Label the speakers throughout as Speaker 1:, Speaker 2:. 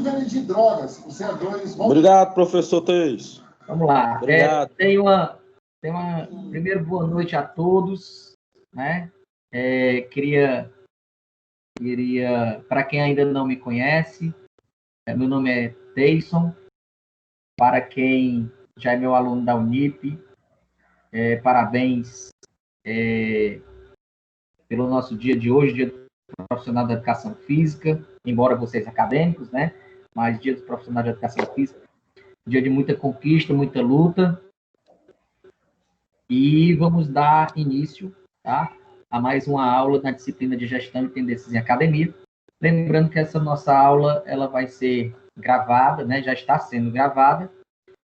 Speaker 1: vende de drogas, os senadores...
Speaker 2: Obrigado, professor Teis.
Speaker 3: Vamos lá.
Speaker 2: Obrigado.
Speaker 3: Primeiro, boa noite a todos, né? Queria, para quem ainda não me conhece, meu nome é Teison. Para quem já é meu aluno da Unip, parabéns pelo nosso dia de hoje, dia do profissional da educação física, embora vocês acadêmicos, né? Mas dia do profissional de educação física, dia de muita conquista, muita luta. E vamos dar início, tá, a mais uma aula na disciplina de gestão e tendências em academia. Lembrando que essa nossa aula ela vai ser gravada, né? Já está sendo gravada.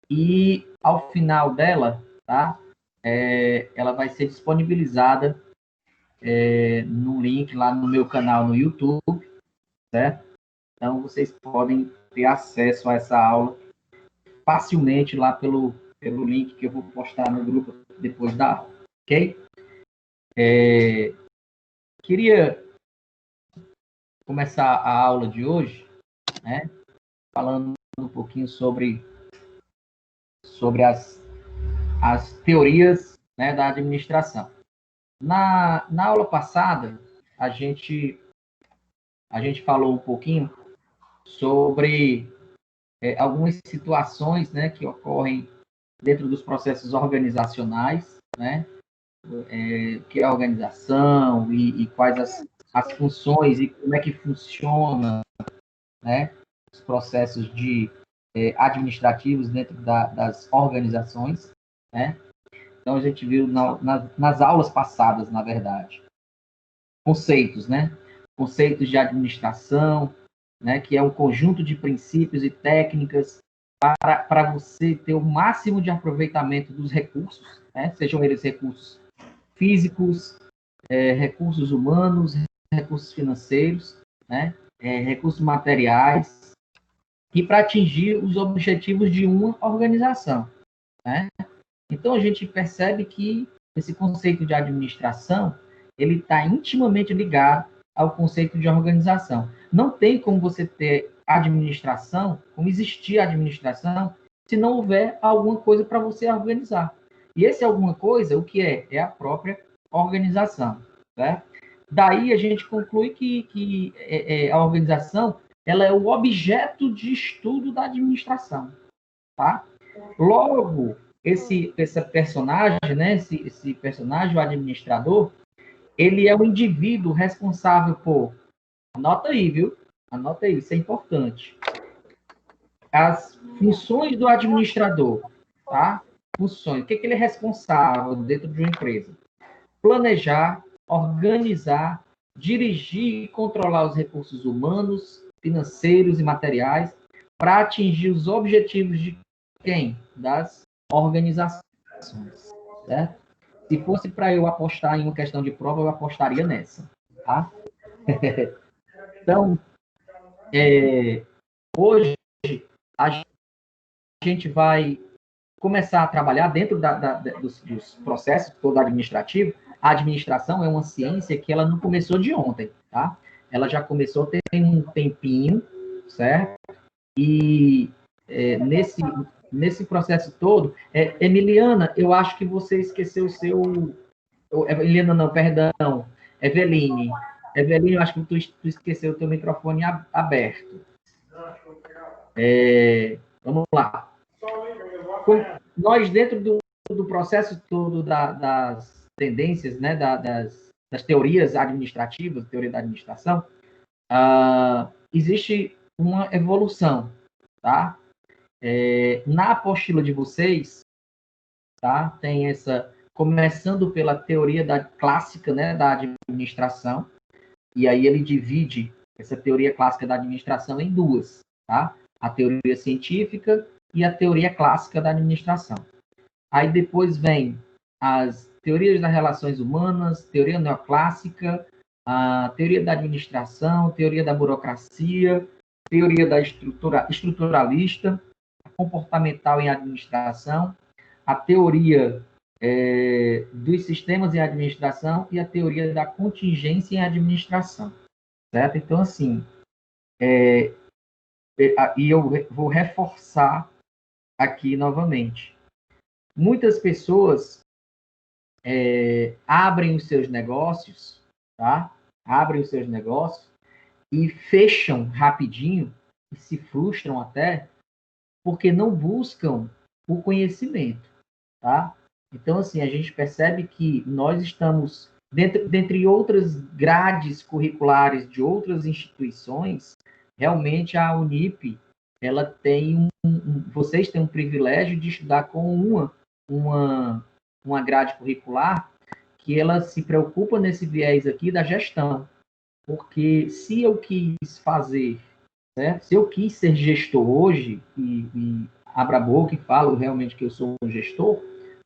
Speaker 3: E ao final dela, tá, ela vai ser disponibilizada num link lá no meu canal no YouTube, certo? Então, vocês podem ter acesso a essa aula facilmente lá pelo link que eu vou postar no grupo depois da aula, ok? Queria começar a aula de hoje, né, falando um pouquinho sobre as teorias, né, da administração. Na aula passada, a gente falou um pouquinho sobre algumas situações, né, que ocorrem dentro dos processos organizacionais, né, que é a organização e quais as funções e como é que funciona, né, os processos administrativos dentro das organizações, né. Então, a gente viu nas aulas passadas, na verdade, conceitos, né? Conceitos de administração, né? Que é um conjunto de princípios e técnicas para você ter o máximo de aproveitamento dos recursos, né? Sejam eles recursos físicos, recursos humanos, recursos financeiros, né? Recursos materiais, e para atingir os objetivos de uma organização, né? Então, a gente percebe que esse conceito de administração, ele está intimamente ligado ao conceito de organização. Não tem como você ter administração, como existir administração, se não houver alguma coisa para você organizar. E esse alguma coisa, o que é? É a própria organização, né? Daí a gente conclui que a organização, ela é o objeto de estudo da administração, tá? Logo, esse personagem, né, esse personagem, o administrador, ele é o indivíduo responsável por, anota aí, viu? Anota aí, isso é importante. As funções do administrador, tá? Funções. O que ele é responsável dentro de uma empresa? Planejar, organizar, dirigir e controlar os recursos humanos, financeiros e materiais para atingir os objetivos de quem? Das organizações, certo? Se fosse para eu apostar em uma questão de prova, eu apostaria nessa, tá? Então, hoje, a gente vai começar a trabalhar dentro dos processos todo administrativo. A administração é uma ciência que ela não começou de ontem, tá? Ela já começou tem um tempinho, certo? E nesse processo todo, Emiliana, eu acho que você esqueceu o seu... Emiliana, não, perdão. Eveline, eu acho que tu esqueceu o teu microfone aberto. Vamos lá. Nós, dentro do processo todo das tendências, né, das teorias administrativas, teoria da administração, existe uma evolução, tá? Na apostila de vocês, tá? Tem essa, começando pela teoria clássica, né, da administração, e aí ele divide essa teoria clássica da administração em duas, tá? A teoria científica e a teoria clássica da administração. Aí depois vem as teorias das relações humanas, teoria neoclássica, a teoria da administração, teoria da burocracia, teoria da estruturalista, comportamental em administração, a teoria dos sistemas em administração e a teoria da contingência em administração, certo? Então, assim, e eu vou reforçar aqui novamente. Muitas pessoas abrem os seus negócios, tá? Abrem os seus negócios e fecham rapidinho e se frustram até porque não buscam o conhecimento, tá? Então, assim, a gente percebe que nós estamos, dentre outras grades curriculares de outras instituições, realmente a Unip, ela tem vocês têm um privilégio de estudar com uma grade curricular que ela se preocupa nesse viés aqui da gestão. Porque se eu quis fazer, certo? Se eu quis ser gestor hoje, e abra a boca e falo realmente que eu sou um gestor,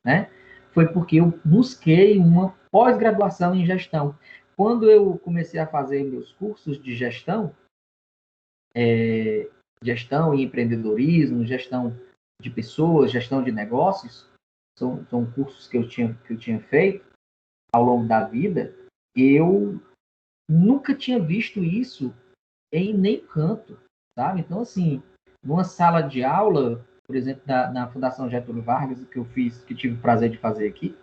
Speaker 3: né? Foi porque eu busquei uma pós-graduação em gestão. Quando eu comecei a fazer meus cursos de gestão, gestão e empreendedorismo, gestão de pessoas, gestão de negócios, são cursos que eu tinha feito ao longo da vida, eu nunca tinha visto isso em nem canto, sabe? Então, assim, numa sala de aula, por exemplo, na Fundação Getúlio Vargas, que tive o prazer de fazer aqui,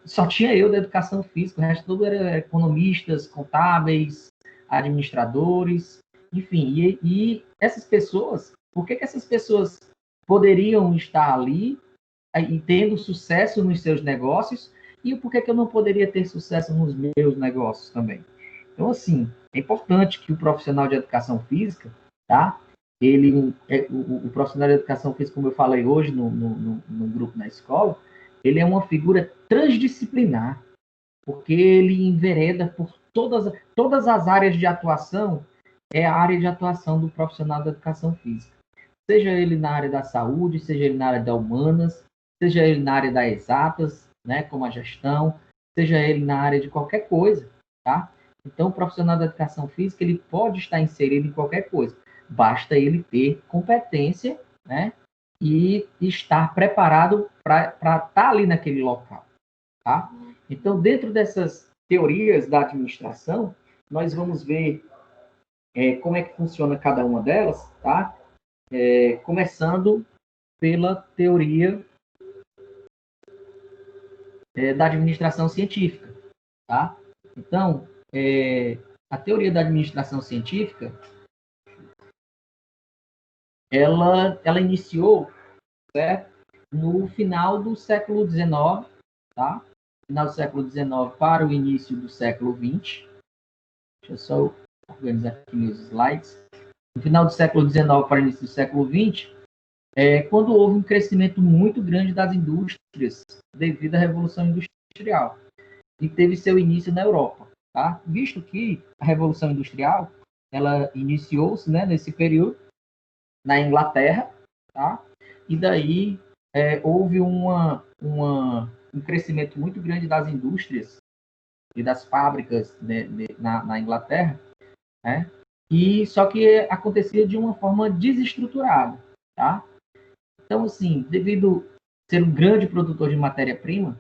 Speaker 3: só tinha eu da educação física, o resto tudo era economistas, contábeis, administradores, enfim, e essas pessoas, por que essas pessoas poderiam estar ali e tendo sucesso nos seus negócios, e por que eu não poderia ter sucesso nos meus negócios também? Então, assim, é importante que o profissional de educação física, tá? O profissional de educação física, como eu falei hoje no grupo na escola, ele é uma figura transdisciplinar, porque ele envereda por todas as áreas de atuação, é a área de atuação do profissional da educação física. Seja ele na área da saúde, seja ele na área da humanas, seja ele na área das exatas, né, como a gestão, seja ele na área de qualquer coisa, tá? Então, o profissional da educação física, ele pode estar inserido em qualquer coisa. Basta ele ter competência, né, e estar preparado para estar ali naquele local, tá? Então, dentro dessas teorias da administração, nós vamos ver como é que funciona cada uma delas, tá? Começando pela teoria da administração científica, tá? Então, a teoria da administração científica, ela iniciou, certo? No final do século XIX, tá? Final do século XIX para o início do século XX. Deixa eu só organizar aqui meus slides. No final do século XIX para o início do século XX, quando houve um crescimento muito grande das indústrias devido à Revolução Industrial, e teve seu início na Europa, tá? Visto que a Revolução Industrial, ela iniciou-se, né, nesse período na Inglaterra, tá? E daí houve um crescimento muito grande das indústrias e das fábricas, né, na Inglaterra, né? E só que acontecia de uma forma desestruturada, tá? Então, assim, devido a ser um grande produtor de matéria-prima,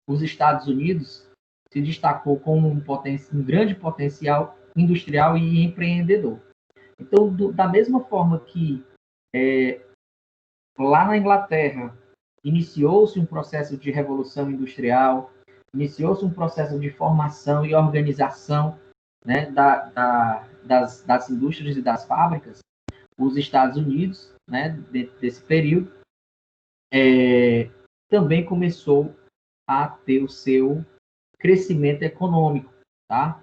Speaker 3: os Estados Unidos se destacou como um grande potencial industrial e empreendedor. Então, da mesma forma que lá na Inglaterra iniciou-se um processo de revolução industrial, iniciou-se um processo de formação e organização, né, das indústrias e das fábricas, os Estados Unidos, né, dentro desse período, também começou a ter o seu crescimento econômico, tá?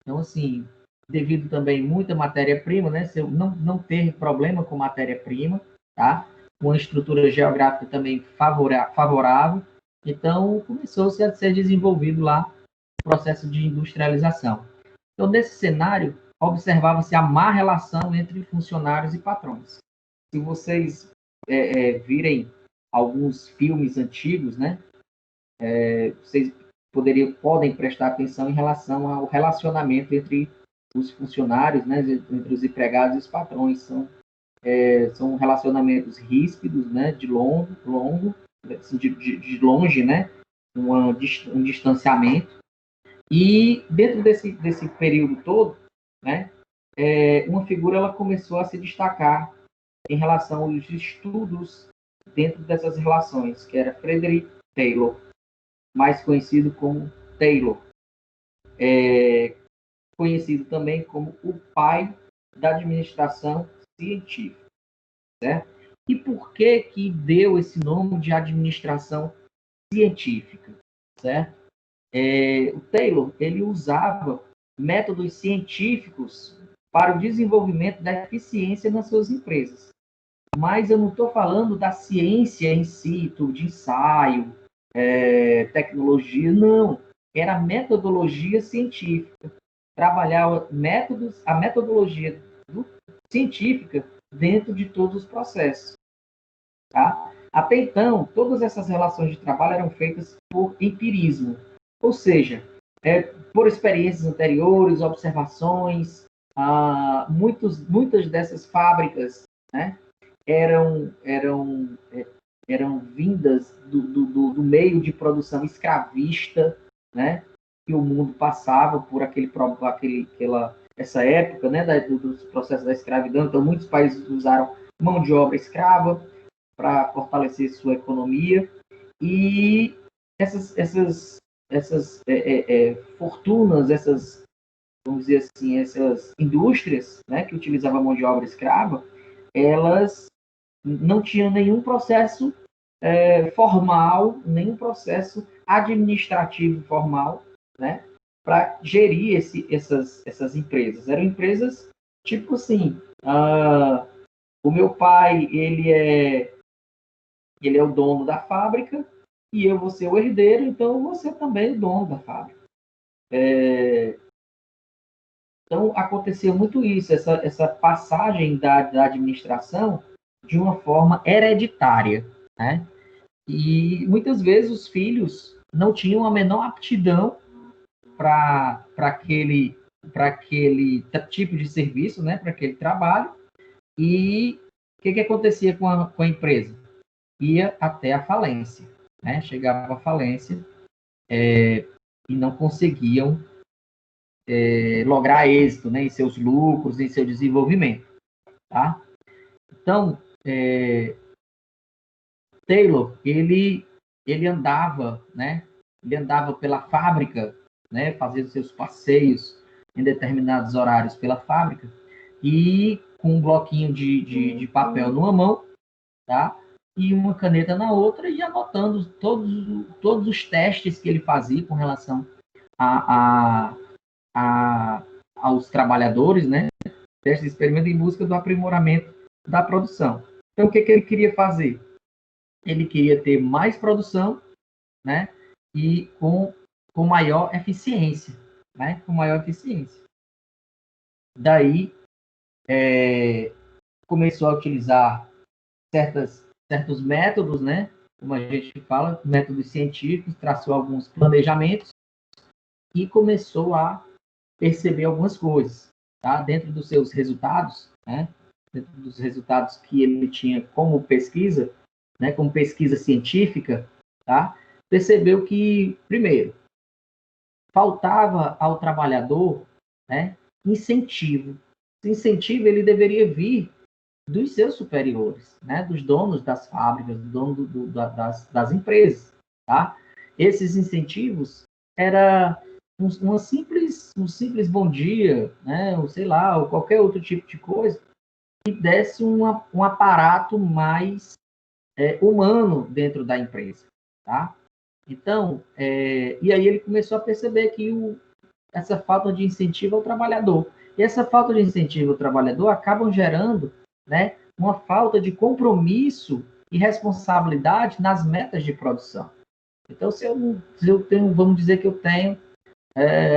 Speaker 3: Então, assim, devido também muita matéria-prima, né? Se eu não ter problema com matéria-prima, tá? Uma estrutura geográfica também favorável, então começou-se a ser desenvolvido lá o processo de industrialização. Então, nesse cenário, observava-se a má relação entre funcionários e patrões. Se vocês virem alguns filmes antigos, né? Vocês podem prestar atenção em relação ao relacionamento entre os funcionários, né? Entre os empregados e os patrões. São relacionamentos ríspidos, né? De longo assim, de longe, né? Um distanciamento. E dentro desse período todo, né? uma figura ela começou a se destacar em relação aos estudos dentro dessas relações, que era Frederick Taylor, mais conhecido como Taylor, conhecido também como o pai da administração científica, certo? E por que deu esse nome de administração científica, certo? O Taylor, ele usava métodos científicos para o desenvolvimento da eficiência nas suas empresas. Mas eu não estou falando da ciência em si, de ensaio, tecnologia, não. Era metodologia científica. Trabalhar a metodologia científica dentro de todos os processos. Tá? Até então, todas essas relações de trabalho eram feitas por empirismo, ou seja, por experiências anteriores, observações. Muitas dessas fábricas, né, eram vindas do meio de produção escravista, né, que o mundo passava por essa época, né, dos processos da escravidão. Então, muitos países usaram mão de obra escrava para fortalecer sua economia, e essas fortunas, vamos dizer assim, essas indústrias, né, que utilizavam mão de obra escrava, elas não tinham nenhum processo formal, nenhum processo administrativo formal, né, para gerir essas empresas. Eram empresas tipo assim, o meu pai, ele é o dono da fábrica e eu vou ser o herdeiro, então você também é o dono da fábrica. Então, acontecia muito isso, essa passagem da administração de uma forma hereditária, né? E muitas vezes os filhos não tinham a menor aptidão para aquele tipo de serviço, né? Para aquele trabalho. E o que acontecia com a empresa? Ia até a falência, né? Chegava à falência e não conseguiam lograr êxito, né, em seus lucros, em seu desenvolvimento, tá? Então, Taylor, ele andava, né? Ele andava pela fábrica, né? Fazendo seus passeios em determinados horários pela fábrica e com um bloquinho de papel numa mão, tá? E uma caneta na outra e anotando todos os testes que ele fazia com relação aos trabalhadores, né? Testes de experimento em busca do aprimoramento da produção. Então, o que ele queria fazer? Ele queria ter mais produção, né? E com maior eficiência, né? Com maior eficiência. Daí, começou a utilizar certos métodos, né? Como a gente fala, métodos científicos, traçou alguns planejamentos e começou a perceber algumas coisas, tá? Dentro dos seus resultados, né? Dentro dos resultados que ele tinha como pesquisa, né? Como pesquisa científica, tá? Percebeu que, primeiro, faltava ao trabalhador, né? Incentivo. Esse incentivo ele deveria vir dos seus superiores, né? Dos donos das fábricas, dos donos das empresas, tá? Esses incentivos era um simples bom dia, né? Ou sei lá, ou qualquer outro tipo de coisa que desse um aparato mais humano dentro da empresa, tá? Então, e aí ele começou a perceber que essa falta de incentivo ao trabalhador. E essa falta de incentivo ao trabalhador acabam gerando, né, uma falta de compromisso e responsabilidade nas metas de produção. Então, se eu tenho, vamos dizer que eu tenho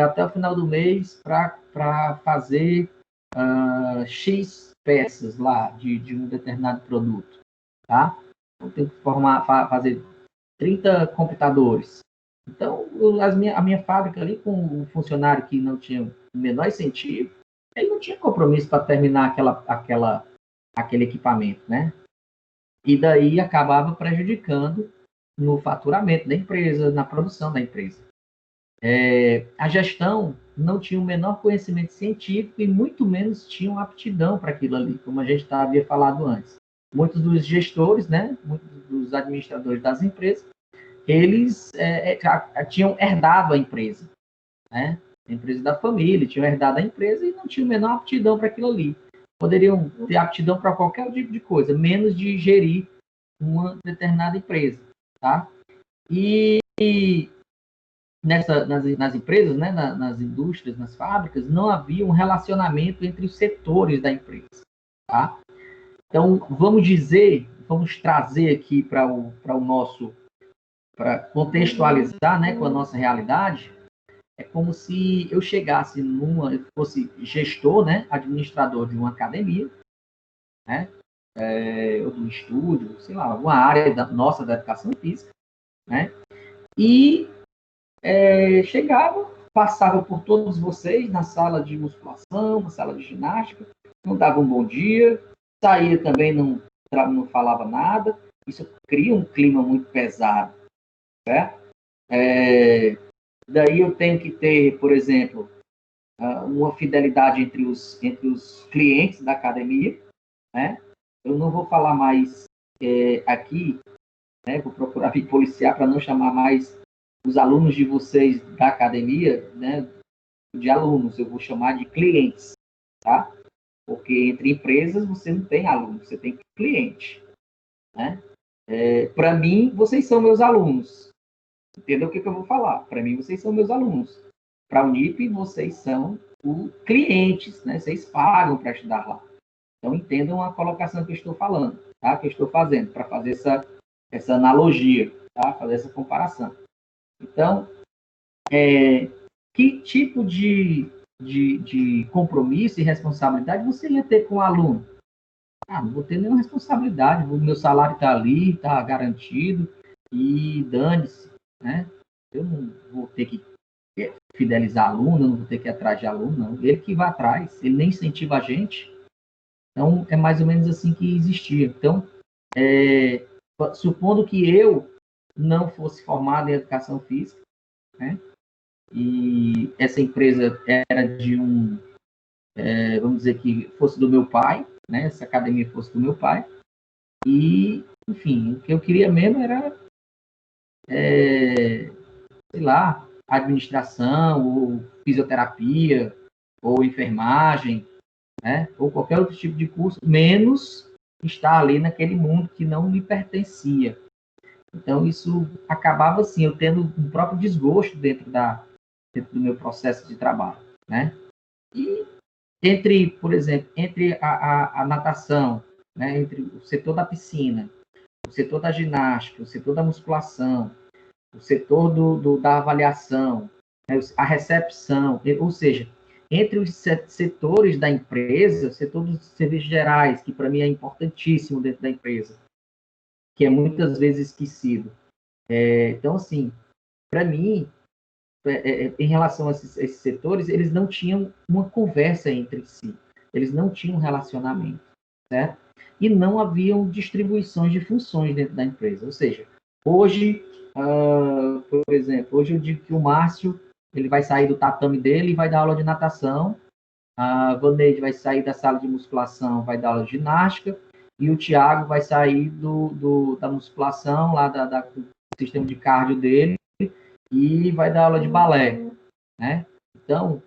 Speaker 3: até o final do mês para fazer X peças lá de um determinado produto, tá? Eu tenho que fazer 30 computadores. Então, a minha fábrica ali, com um funcionário que não tinha o menor incentivo, ele não tinha compromisso para terminar aquele equipamento, né? E daí acabava prejudicando no faturamento da empresa, na produção da empresa. A gestão não tinham o menor conhecimento científico e muito menos tinham aptidão para aquilo ali, como a gente havia falado antes. Muitos dos gestores, né, muitos dos administradores das empresas, eles tinham herdado a empresa, né? A empresa da família, tinham herdado a empresa e não tinham a menor aptidão para aquilo ali. Poderiam ter aptidão para qualquer tipo de coisa, menos de gerir uma determinada empresa, tá? E nas empresas, né, nas indústrias, nas fábricas, não havia um relacionamento entre os setores da empresa, tá? Então, vamos trazer aqui para o nosso, para contextualizar, né, com a nossa realidade. É como se eu chegasse eu fosse gestor, né, administrador de uma academia, né, ou de um estúdio, sei lá, alguma área nossa da educação física, né, e chegava, passava por todos vocês na sala de musculação, na sala de ginástica, não dava um bom dia, saía também, não falava nada, isso cria um clima muito pesado, certo? Daí eu tenho que ter, por exemplo, uma fidelidade entre os clientes da academia, né? Eu não vou falar mais aqui, né? Vou procurar me policiar para não chamar mais os alunos de vocês da academia, né? De alunos, eu vou chamar de clientes, tá? Porque entre empresas você não tem aluno, você tem cliente, né? Para mim, vocês são meus alunos. Entendeu o que eu vou falar? Para mim, vocês são meus alunos. Para a Unip, vocês são os clientes, né? Vocês pagam para estudar lá. Então, entendam a colocação que eu estou falando, tá? Que eu estou fazendo, para fazer essa analogia, tá? Fazer essa comparação. Então, que tipo de compromisso e responsabilidade você ia ter com o aluno? Não vou ter nenhuma responsabilidade, o meu salário está ali, está garantido, e dane-se, né? Eu não vou ter que fidelizar aluno, não vou ter que ir atrás de aluno, não. Ele que vai atrás, ele nem incentiva a gente. Então, é mais ou menos assim que existia. Então, supondo que eu não fosse formado em educação física, né? E essa empresa era de vamos dizer que fosse do meu pai, né? Essa academia fosse do meu pai. E, enfim, o que eu queria mesmo era, sei lá, administração, ou fisioterapia, ou enfermagem, né? Ou qualquer outro tipo de curso, menos estar ali naquele mundo que não me pertencia. Então, isso acabava, assim, eu tendo um próprio desgosto dentro do meu processo de trabalho, né? E por exemplo, entre a natação, né? Entre o setor da piscina, o setor da ginástica, o setor da musculação, o setor da avaliação, né? A recepção, ou seja, entre os setores da empresa, o setor dos serviços gerais, que para mim é importantíssimo dentro da empresa, que é muitas vezes esquecido. Então, assim, para mim, em relação a esses setores, eles não tinham uma conversa entre si, eles não tinham um relacionamento, certo? E não haviam distribuições de funções dentro da empresa. Ou seja, hoje, por exemplo, hoje eu digo que o Márcio ele vai sair do tatame dele e vai dar aula de natação, a Vaneide vai sair da sala de musculação, vai dar aula de ginástica, e o Thiago vai sair da musculação, lá do sistema de cardio dele, e vai dar aula de balé, né? Então,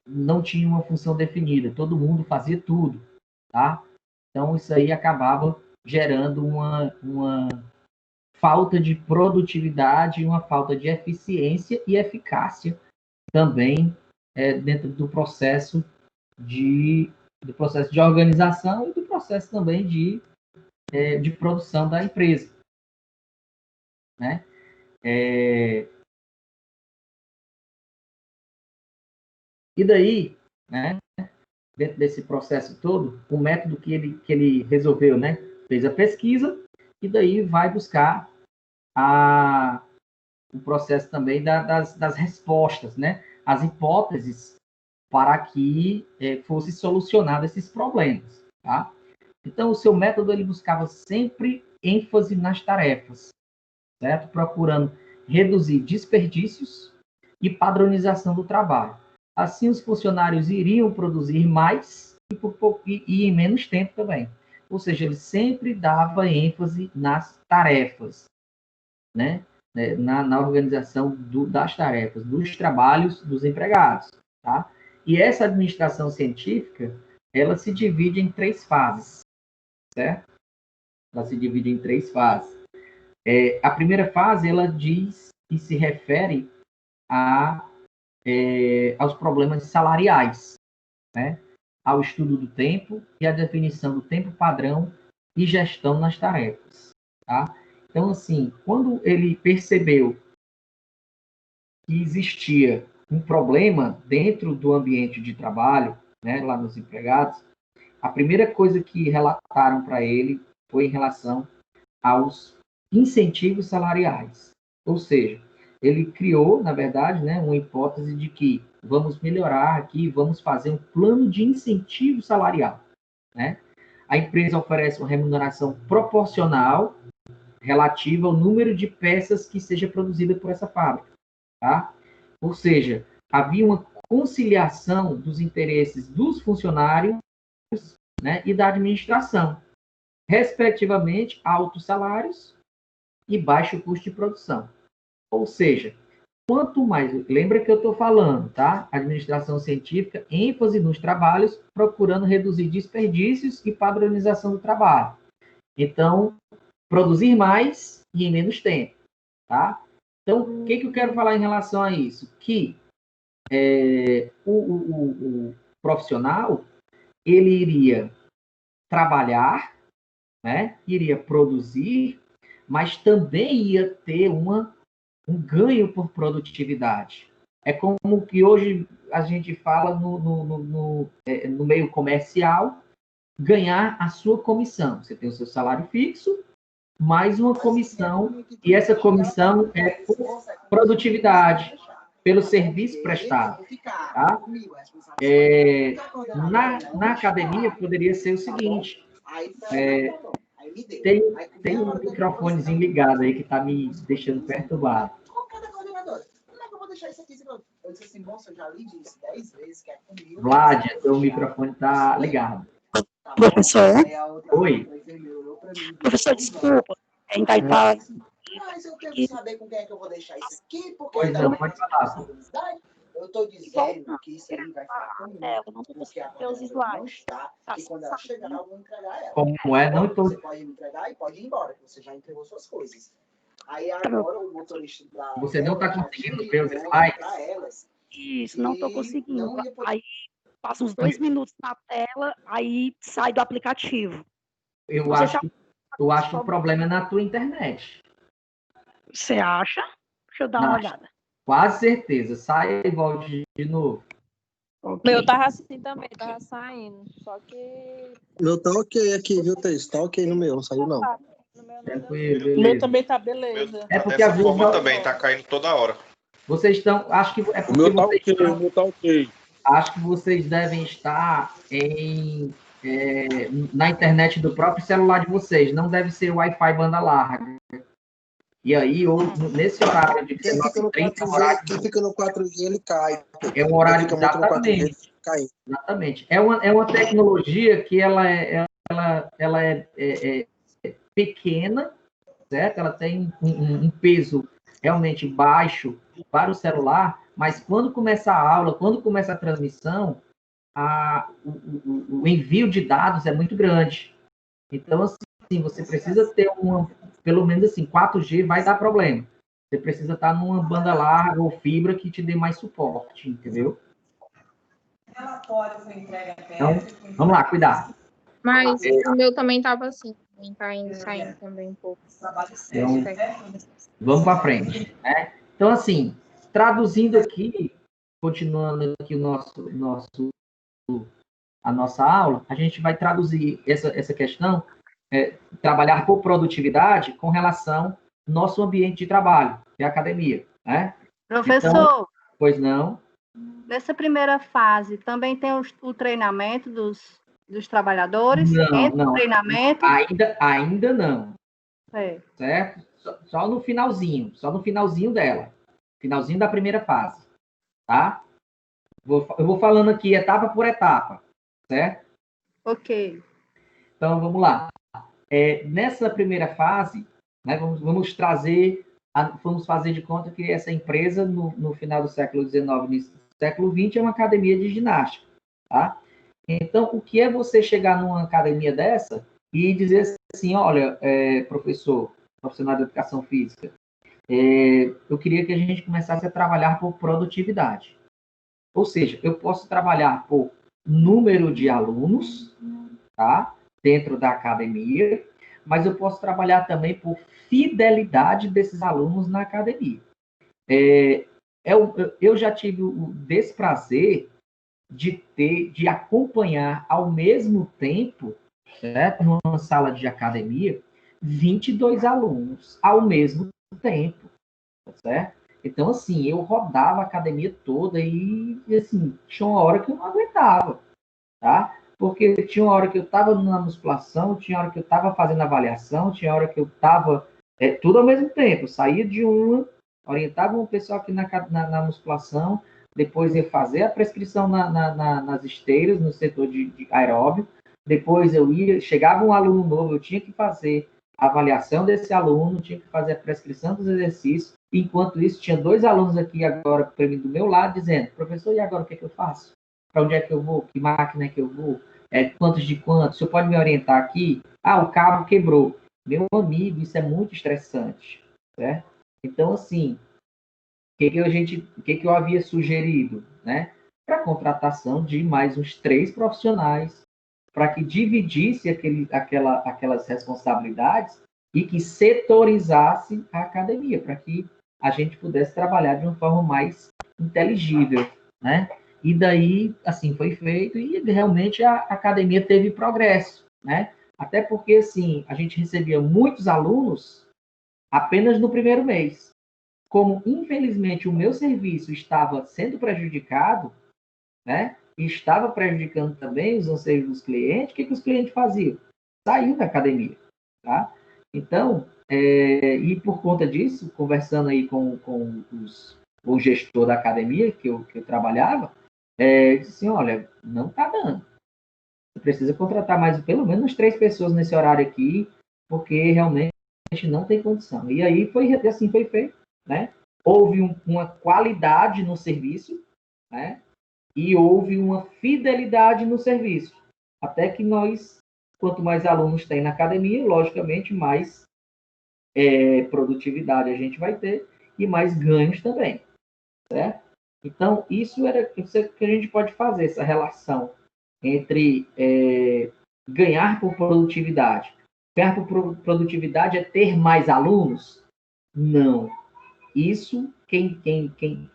Speaker 3: não tinha uma função definida, todo mundo fazia tudo, tá? Então, isso aí acabava gerando uma falta de produtividade, uma falta de eficiência e eficácia também dentro do processo de organização e do processo também de produção da empresa, né? E daí, né, dentro desse processo todo, o método que ele resolveu, né, fez a pesquisa e daí vai buscar o processo também das respostas, né, as hipóteses para que fosse solucionado esses problemas, tá? Então, o seu método ele buscava sempre ênfase nas tarefas, certo? Procurando reduzir desperdícios e padronização do trabalho. Assim, os funcionários iriam produzir mais e em menos tempo também. Ou seja, ele sempre dava ênfase nas tarefas, né? Na organização das tarefas, dos trabalhos dos empregados, tá? E essa administração científica, ela se divide em 3 fases, certo? Ela se divide em 3 fases. A primeira fase, ela diz e se refere aos problemas salariais, né? Ao estudo do tempo e à definição do tempo padrão e gestão nas tarefas, tá? Então, assim, quando ele percebeu que existia um problema dentro do ambiente de trabalho, né, lá nos empregados, a primeira coisa que relataram para ele foi em relação aos incentivos salariais. Ou seja, ele criou, na verdade, né, uma hipótese de que vamos melhorar aqui, vamos fazer um plano de incentivo salarial, né? A empresa oferece uma remuneração proporcional relativa ao número de peças que seja produzida por essa fábrica, tá? Ou seja, havia uma conciliação dos interesses dos funcionários, né, e da administração, respectivamente, altos salários e baixo custo de produção. Ou seja, quanto mais, lembra que eu estou falando, tá? Administração científica, ênfase nos trabalhos, procurando reduzir desperdícios e padronização do trabalho. Então, produzir mais e em menos tempo, tá? Então, o que eu quero falar em relação a isso? Que o profissional, ele iria trabalhar, né? Iria produzir, mas também ia ter um ganho por produtividade. É como que hoje a gente fala no meio comercial, ganhar a sua comissão. Você tem o seu salário fixo, mais uma comissão, e essa comissão é por produtividade, pelo serviço prestado. Tá? Na academia, poderia ser o seguinte, tem um microfonezinho ligado aí que está me deixando perturbado. Vlad, o microfone está ligado.
Speaker 4: Professor?
Speaker 3: Oi.
Speaker 4: Professor, desculpa. Ainda está...
Speaker 5: Mas eu tenho que saber com quem é que eu vou deixar isso aqui, porque...
Speaker 3: Pois não, pode falar.
Speaker 5: Eu estou dizendo que isso aí vai ficar comigo.
Speaker 4: Eu não estou conseguindo ver os slides.
Speaker 5: E quando ela chegar, eu vou entregar ela.
Speaker 3: Como é? Não estou...
Speaker 5: Você pode me entregar e pode ir embora, que você já entregou suas coisas. Aí agora o motorista da...
Speaker 3: Você não está conseguindo ver os slides?
Speaker 4: Isso, não estou conseguindo. Aí passa uns 2 minutos na tela, aí sai do aplicativo.
Speaker 3: Eu acho que o problema é na tua internet.
Speaker 4: Você acha? Deixa eu dar uma olhada.
Speaker 3: Quase certeza. Sai e volte de novo.
Speaker 6: Okay. Meu tava assim também, tava saindo. Só que...
Speaker 7: Meu tá ok aqui, viu, Thaís? Tá ok no meu, não saiu não.
Speaker 3: Tranquilo,
Speaker 6: o meu também tá beleza.
Speaker 8: É porque a forma também tá caindo toda hora.
Speaker 3: Vocês estão... Acho que é porque
Speaker 2: o meu tá ok.
Speaker 3: Acho que vocês devem estar na internet do próprio celular de vocês. Não deve ser Wi-Fi banda larga. E aí, nesse horário de 30,
Speaker 7: quem fica no 4G, ele cai.
Speaker 3: É um horário exatamente. Exatamente. É uma tecnologia que ela é pequena, certo? Ela tem um peso realmente baixo para o celular, mas quando começa a aula, quando começa a transmissão, o envio de dados é muito grande. Então, assim, você precisa ter pelo menos assim, 4G vai dar problema. Você precisa estar numa banda larga ou fibra que te dê mais suporte, entendeu? Então, vamos lá, cuidado.
Speaker 6: Mas o meu também tava assim, caindo, saindo também um pouco.
Speaker 3: Então, vamos para frente, né? Então, assim, traduzindo aqui, continuando aqui a nossa aula, a gente vai traduzir essa questão, trabalhar por produtividade com relação ao nosso ambiente de trabalho, que é a academia, né?
Speaker 4: Professor,
Speaker 3: então, pois não?
Speaker 4: Nessa primeira fase, também tem o treinamento dos trabalhadores?
Speaker 3: Não.
Speaker 4: Treinamento?
Speaker 3: Ainda não. Certo? Só no finalzinho dela. Finalzinho da primeira fase. tá? Eu vou falando aqui etapa por etapa, certo?
Speaker 6: Ok.
Speaker 3: Então, vamos lá. Nessa primeira fase, né, vamos fazer de conta que essa empresa, no final do século XIX, início do século XX, é uma academia de ginástica, tá? Então, o que é você chegar numa academia dessa e dizer assim, olha, professor, profissional de educação física, eu queria que a gente começasse a trabalhar por produtividade. Ou seja, eu posso trabalhar por número de alunos, tá? Dentro da academia, mas eu posso trabalhar também por fidelidade desses alunos na academia. Eu já tive o desprazer de acompanhar ao mesmo tempo, certo? Numa sala de academia, 22 alunos ao mesmo tempo, certo? Então, assim, eu rodava a academia toda e assim, tinha uma hora que eu não aguentava, tá? Porque tinha uma hora que eu estava na musculação, tinha hora que eu estava fazendo avaliação, tinha hora que eu estava tudo ao mesmo tempo. Eu saía de uma, orientava um pessoal aqui na musculação, depois ia fazer a prescrição nas esteiras, no setor de aeróbio, depois chegava um aluno novo, eu tinha que fazer a avaliação desse aluno, tinha que fazer a prescrição dos exercícios, enquanto isso tinha 2 alunos aqui agora do meu lado, dizendo, professor, e agora o que é que eu faço? Para onde é que eu vou? Que máquina é que eu vou? Quantos de quantos? O senhor pode me orientar aqui? Ah, o cabo quebrou. Meu amigo, isso é muito estressante, certo? Então, assim, o que eu havia sugerido, né? Para a contratação de mais uns 3 profissionais, para que dividisse aquelas responsabilidades e que setorizasse a academia, para que a gente pudesse trabalhar de uma forma mais inteligível, né? E daí, assim, foi feito e realmente a academia teve progresso, né? Até porque, assim, a gente recebia muitos alunos apenas no primeiro mês. Como, infelizmente, o meu serviço estava sendo prejudicado, né? E estava prejudicando também os anseios dos clientes, o que os clientes faziam? Saíam da academia, tá? Então, e por conta disso, conversando aí com o gestor da academia que eu trabalhava, disse assim, olha, não está dando. Você precisa contratar mais pelo menos 3 pessoas nesse horário aqui, porque realmente não tem condição. E aí assim foi feito, né? Houve uma qualidade no serviço, né? E houve uma fidelidade no serviço. Até que quanto mais alunos tem na academia, logicamente, mais produtividade a gente vai ter e mais ganhos também, certo? Então, isso que a gente pode fazer, essa relação entre ganhar por produtividade. Ganhar por produtividade é ter mais alunos? Não. Isso,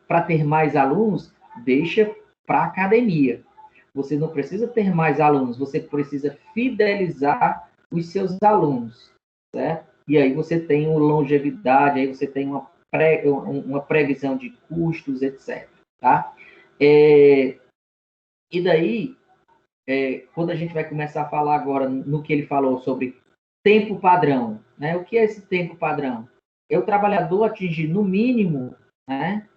Speaker 3: para ter mais alunos, deixa para a academia. Você não precisa ter mais alunos, você precisa fidelizar os seus alunos, certo? E aí você tem uma longevidade, aí você tem uma previsão de custos, etc. Tá? E daí, quando a gente vai começar a falar agora no que ele falou sobre tempo padrão, né? O que é esse tempo padrão? É o trabalhador atingir no mínimo, né?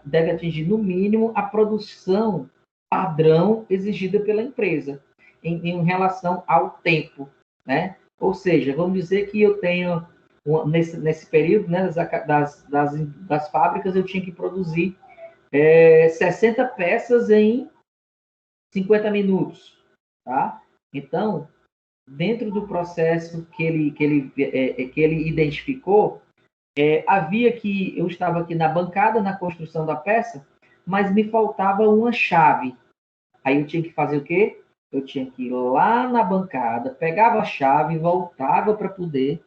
Speaker 3: Deve atingir no mínimo a produção padrão exigida pela empresa em relação ao tempo, né? Ou seja, vamos dizer que eu tenho nesse período, né, das fábricas, eu tinha que produzir 60 peças em 50 minutos, tá? Então, dentro do processo que ele identificou, havia que eu estava aqui na bancada, na construção da peça, mas me faltava uma chave. Aí eu tinha que fazer o quê? Eu tinha que ir lá na bancada, pegava a chave, voltava para poder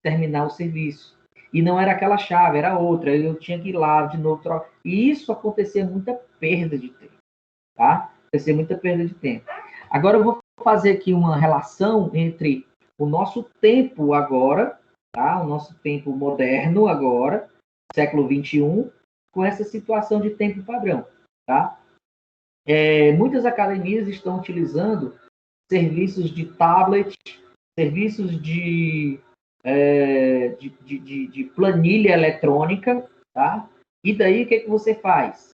Speaker 3: terminar o serviço. E não era aquela chave, era outra. Eu tinha que ir lá de novo. E isso acontecia muita perda de tempo, tá? Acontecia muita perda de tempo. Agora eu vou fazer aqui uma relação entre o nosso tempo agora, tá? O nosso tempo moderno agora, século XXI, com essa situação de tempo padrão, tá? Muitas academias estão utilizando serviços de tablet, serviços de planilha eletrônica, tá? E daí, o que você faz?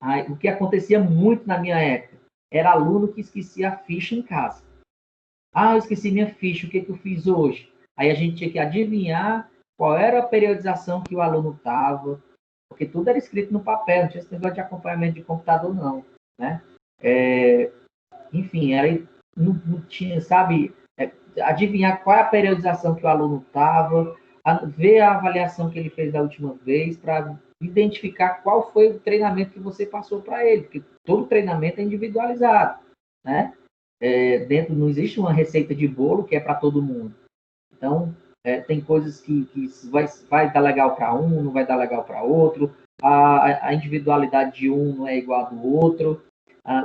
Speaker 3: Aí, o que acontecia muito na minha época era aluno que esquecia a ficha em casa. Eu esqueci minha ficha, o que eu fiz hoje? Aí a gente tinha que adivinhar qual era a periodização que o aluno estava, porque tudo era escrito no papel, não tinha esse negócio de acompanhamento de computador, não, né? Enfim, aí não tinha, sabe, adivinhar qual é a periodização que o aluno estava, ver a avaliação que ele fez da última vez, para identificar qual foi o treinamento que você passou para ele, porque todo treinamento é individualizado, né? Dentro não existe uma receita de bolo que é para todo mundo. Então, tem coisas que vai dar legal para um, não vai dar legal para outro, a individualidade de um não é igual ao do outro,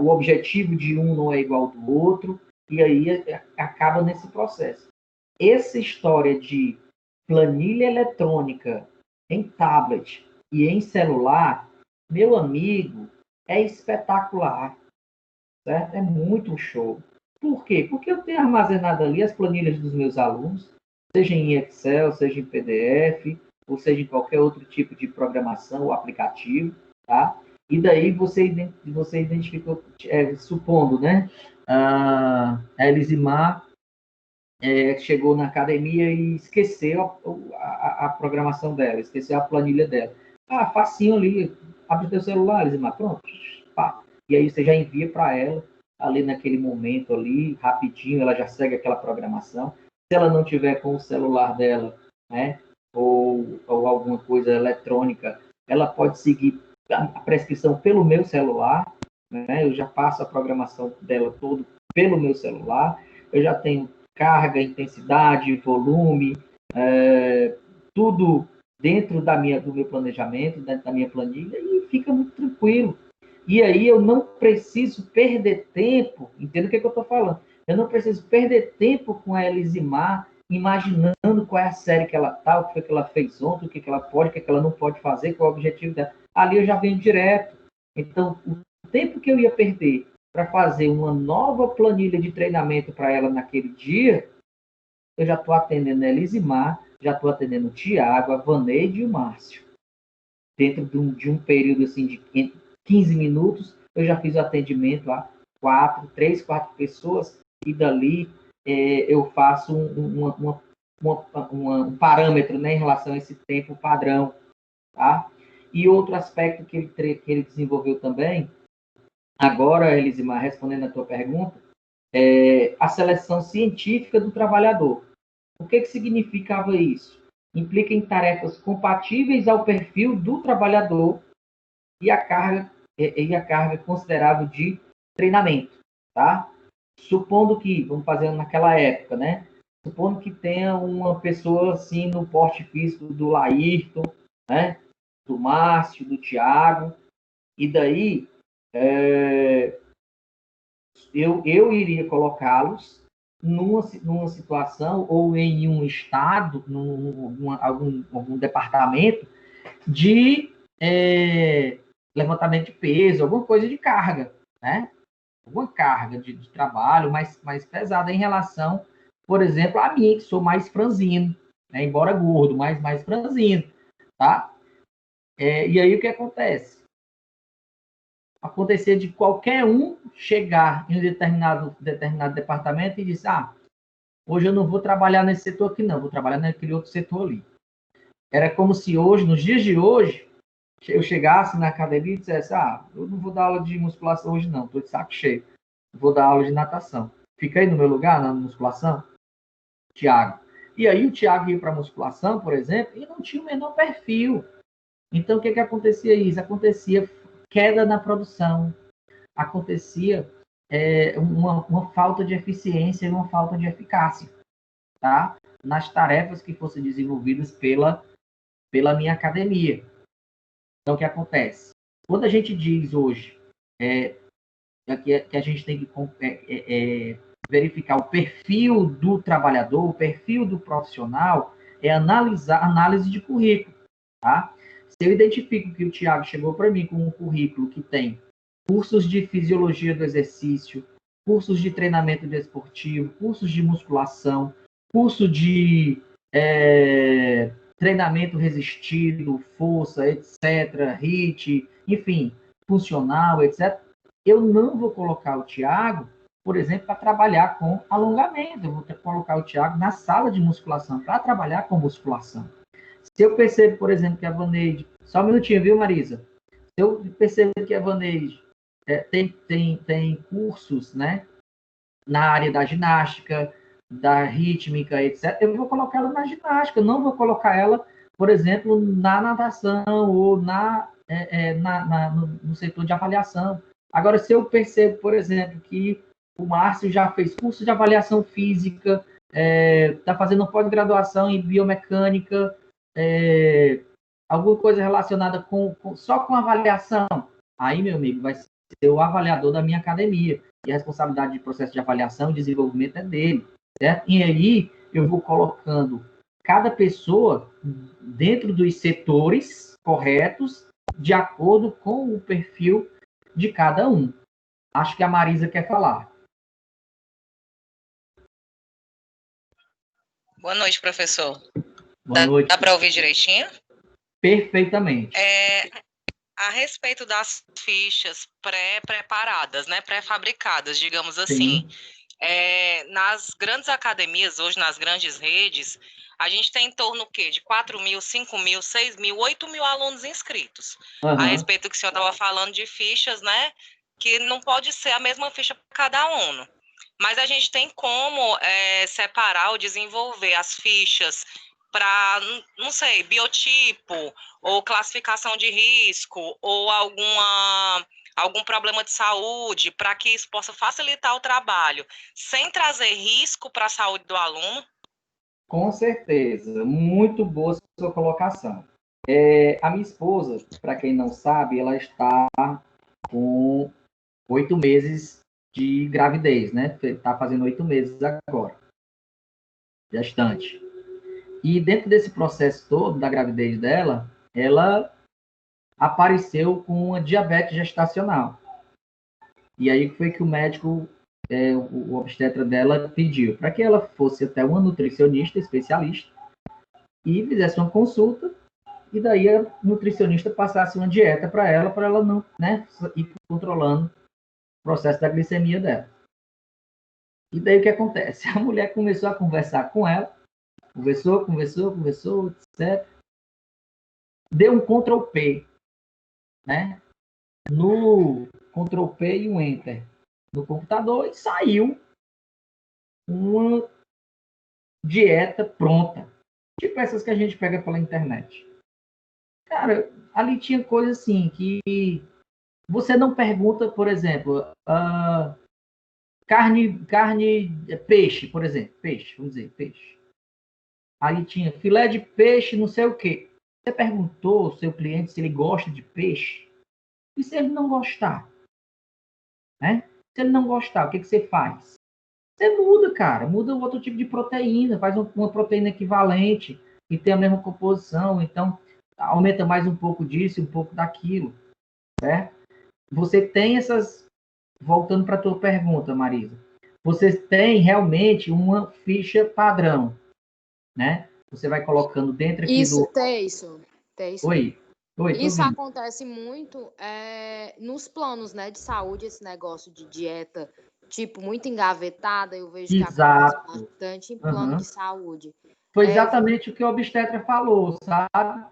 Speaker 3: o objetivo de um não é igual ao do outro, e aí acaba nesse processo. Essa história de planilha eletrônica em tablet e em celular, meu amigo, é espetacular, certo? É muito show. Por quê? Porque eu tenho armazenado ali as planilhas dos meus alunos, seja em Excel, seja em PDF, ou seja em qualquer outro tipo de programação ou aplicativo, tá? E daí você identificou, supondo, né? A Elisimar chegou na academia e esqueceu a programação dela, esqueceu a planilha dela. Facinho ali, abre o teu celular, Elisimar, pronto. Pá. E aí você já envia para ela, ali naquele momento ali, rapidinho, ela já segue aquela programação. Se ela não tiver com o celular dela, né, ou alguma coisa eletrônica, ela pode seguir a prescrição pelo meu celular, né, eu já passo a programação dela todo pelo meu celular, eu já tenho carga, intensidade, volume, tudo dentro do meu planejamento, dentro da minha planilha, e fica muito tranquilo. E aí eu não preciso perder tempo, entenda o que eu estou falando, eu não preciso perder tempo com a Elisimar, imaginando qual é a série que ela está, o que foi que ela fez ontem, o que ela pode, o que ela não pode fazer, qual é o objetivo dela. Ali eu já venho direto. Então, o tempo que eu ia perder para fazer uma nova planilha de treinamento para ela naquele dia, eu já estou atendendo a Elisimar, já estou atendendo o Tiago, a Vaneide e o Márcio. Dentro de um período assim, de 15 minutos, eu já fiz o atendimento a 3, 4 pessoas, e dali eu faço um parâmetro, né, em relação a esse tempo padrão. Tá? E outro aspecto que ele desenvolveu também, agora, Elisimar, respondendo a tua pergunta, a seleção científica do trabalhador. O que significava isso? Implica em tarefas compatíveis ao perfil do trabalhador e a carga considerável de treinamento, tá? Supondo que, vamos fazer naquela época, né? Supondo que tenha uma pessoa assim no porte físico do Laírton, né? Do Márcio, do Tiago, e daí eu iria colocá-los numa situação ou em um estado, algum departamento de levantamento de peso, alguma coisa de carga, né? Alguma carga de trabalho mais pesada em relação, por exemplo, a mim, que sou mais franzino, né? Embora gordo, mas mais franzino, tá? E aí o que acontece? Acontecer de qualquer um chegar em um determinado departamento e dizer, hoje eu não vou trabalhar nesse setor aqui não, vou trabalhar naquele outro setor ali. Era como se hoje, nos dias de hoje, eu chegasse na academia e dissesse, eu não vou dar aula de musculação hoje não, estou de saco cheio, vou dar aula de natação. Fica aí no meu lugar, na musculação? Tiago. E aí o Tiago ia para a musculação, por exemplo, e não tinha o menor perfil. Então, o que acontecia isso? Acontecia queda na produção, acontecia uma falta de eficiência e uma falta de eficácia, tá? Nas tarefas que fossem desenvolvidas pela minha academia. Então, o que acontece? Quando a gente diz hoje que a gente tem que verificar o perfil do trabalhador, o perfil do profissional, é análise de currículo, tá? Se eu identifico que o Tiago chegou para mim com um currículo que tem cursos de fisiologia do exercício, cursos de treinamento desportivo, cursos de musculação, curso de treinamento resistido, força, etc., HIIT, enfim, funcional, etc., eu não vou colocar o Thiago, por exemplo, para trabalhar com alongamento. Eu vou colocar o Thiago na sala de musculação para trabalhar com musculação. Se eu percebo, por exemplo, que a Vaneide... Só um minutinho, viu, Marisa? Se eu percebo que a Vaneide tem cursos, né, na área da ginástica, da rítmica, etc., eu vou colocar ela na ginástica. Eu não vou colocar ela, por exemplo, na natação ou no setor de avaliação. Agora, se eu percebo, por exemplo, que o Márcio já fez curso de avaliação física, está fazendo pós-graduação em biomecânica, alguma coisa relacionada só com avaliação, aí, meu amigo, vai ser o avaliador da minha academia. E a responsabilidade de processo de avaliação e desenvolvimento é dele, certo? E aí, eu vou colocando cada pessoa dentro dos setores corretos, de acordo com o perfil de cada um. Acho que a Marisa quer falar.
Speaker 9: Boa noite, professor.
Speaker 3: Boa noite.
Speaker 9: Dá para ouvir direitinho?
Speaker 3: Perfeitamente.
Speaker 9: A respeito das fichas pré-preparadas, né, pré-fabricadas, digamos assim. Nas grandes academias, hoje nas grandes redes, a gente tem em torno de 4 mil, 5 mil, 6 mil, 8 mil alunos inscritos.
Speaker 3: Uhum.
Speaker 9: A respeito do que o senhor estava falando de fichas, né, que não pode ser a mesma ficha para cada aluno. Mas a gente tem como separar ou desenvolver as fichas para, não sei, biotipo, ou classificação de risco, ou algum problema de saúde, para que isso possa facilitar o trabalho, sem trazer risco para a saúde do aluno?
Speaker 3: Com certeza, muito boa sua colocação. A minha esposa, para quem não sabe, ela está com 8 meses de gravidez, né? Está fazendo 8 meses agora, gestante. E dentro desse processo todo da gravidez dela, ela apareceu com uma diabetes gestacional. E aí foi que o médico, o obstetra dela, pediu para que ela fosse até uma nutricionista especialista e fizesse uma consulta, e daí a nutricionista passasse uma dieta para ela não, né, ir controlando o processo da glicemia dela. E daí o que acontece? A mulher começou a conversar com ela, conversou, etc. Deu um Ctrl+P, né? No Ctrl+P e um Enter no computador e saiu uma dieta pronta. Tipo essas que a gente pega pela internet. Cara, ali tinha coisa assim que você não pergunta, por exemplo, peixe, por exemplo. Peixe, vamos dizer, peixe. Aí tinha filé de peixe, não sei o quê. Você perguntou ao seu cliente se ele gosta de peixe? E se ele não gostar? Né? Se ele não gostar, o que você faz? Você muda, cara. Muda outro tipo de proteína. Faz uma proteína equivalente e tem a mesma composição. Então, aumenta mais um pouco disso, um pouco daquilo. Certo? Você tem essas... Voltando para a tua pergunta, Marisa. Você tem realmente uma ficha padrão. Né? Você vai colocando dentro aqui
Speaker 10: Tem isso.
Speaker 3: Oi,
Speaker 10: isso acontece muito nos planos, né, de saúde, esse negócio de dieta, tipo, muito engavetada, eu vejo que acontece bastante em plano de saúde.
Speaker 3: Foi exatamente o que o obstetra falou, sabe?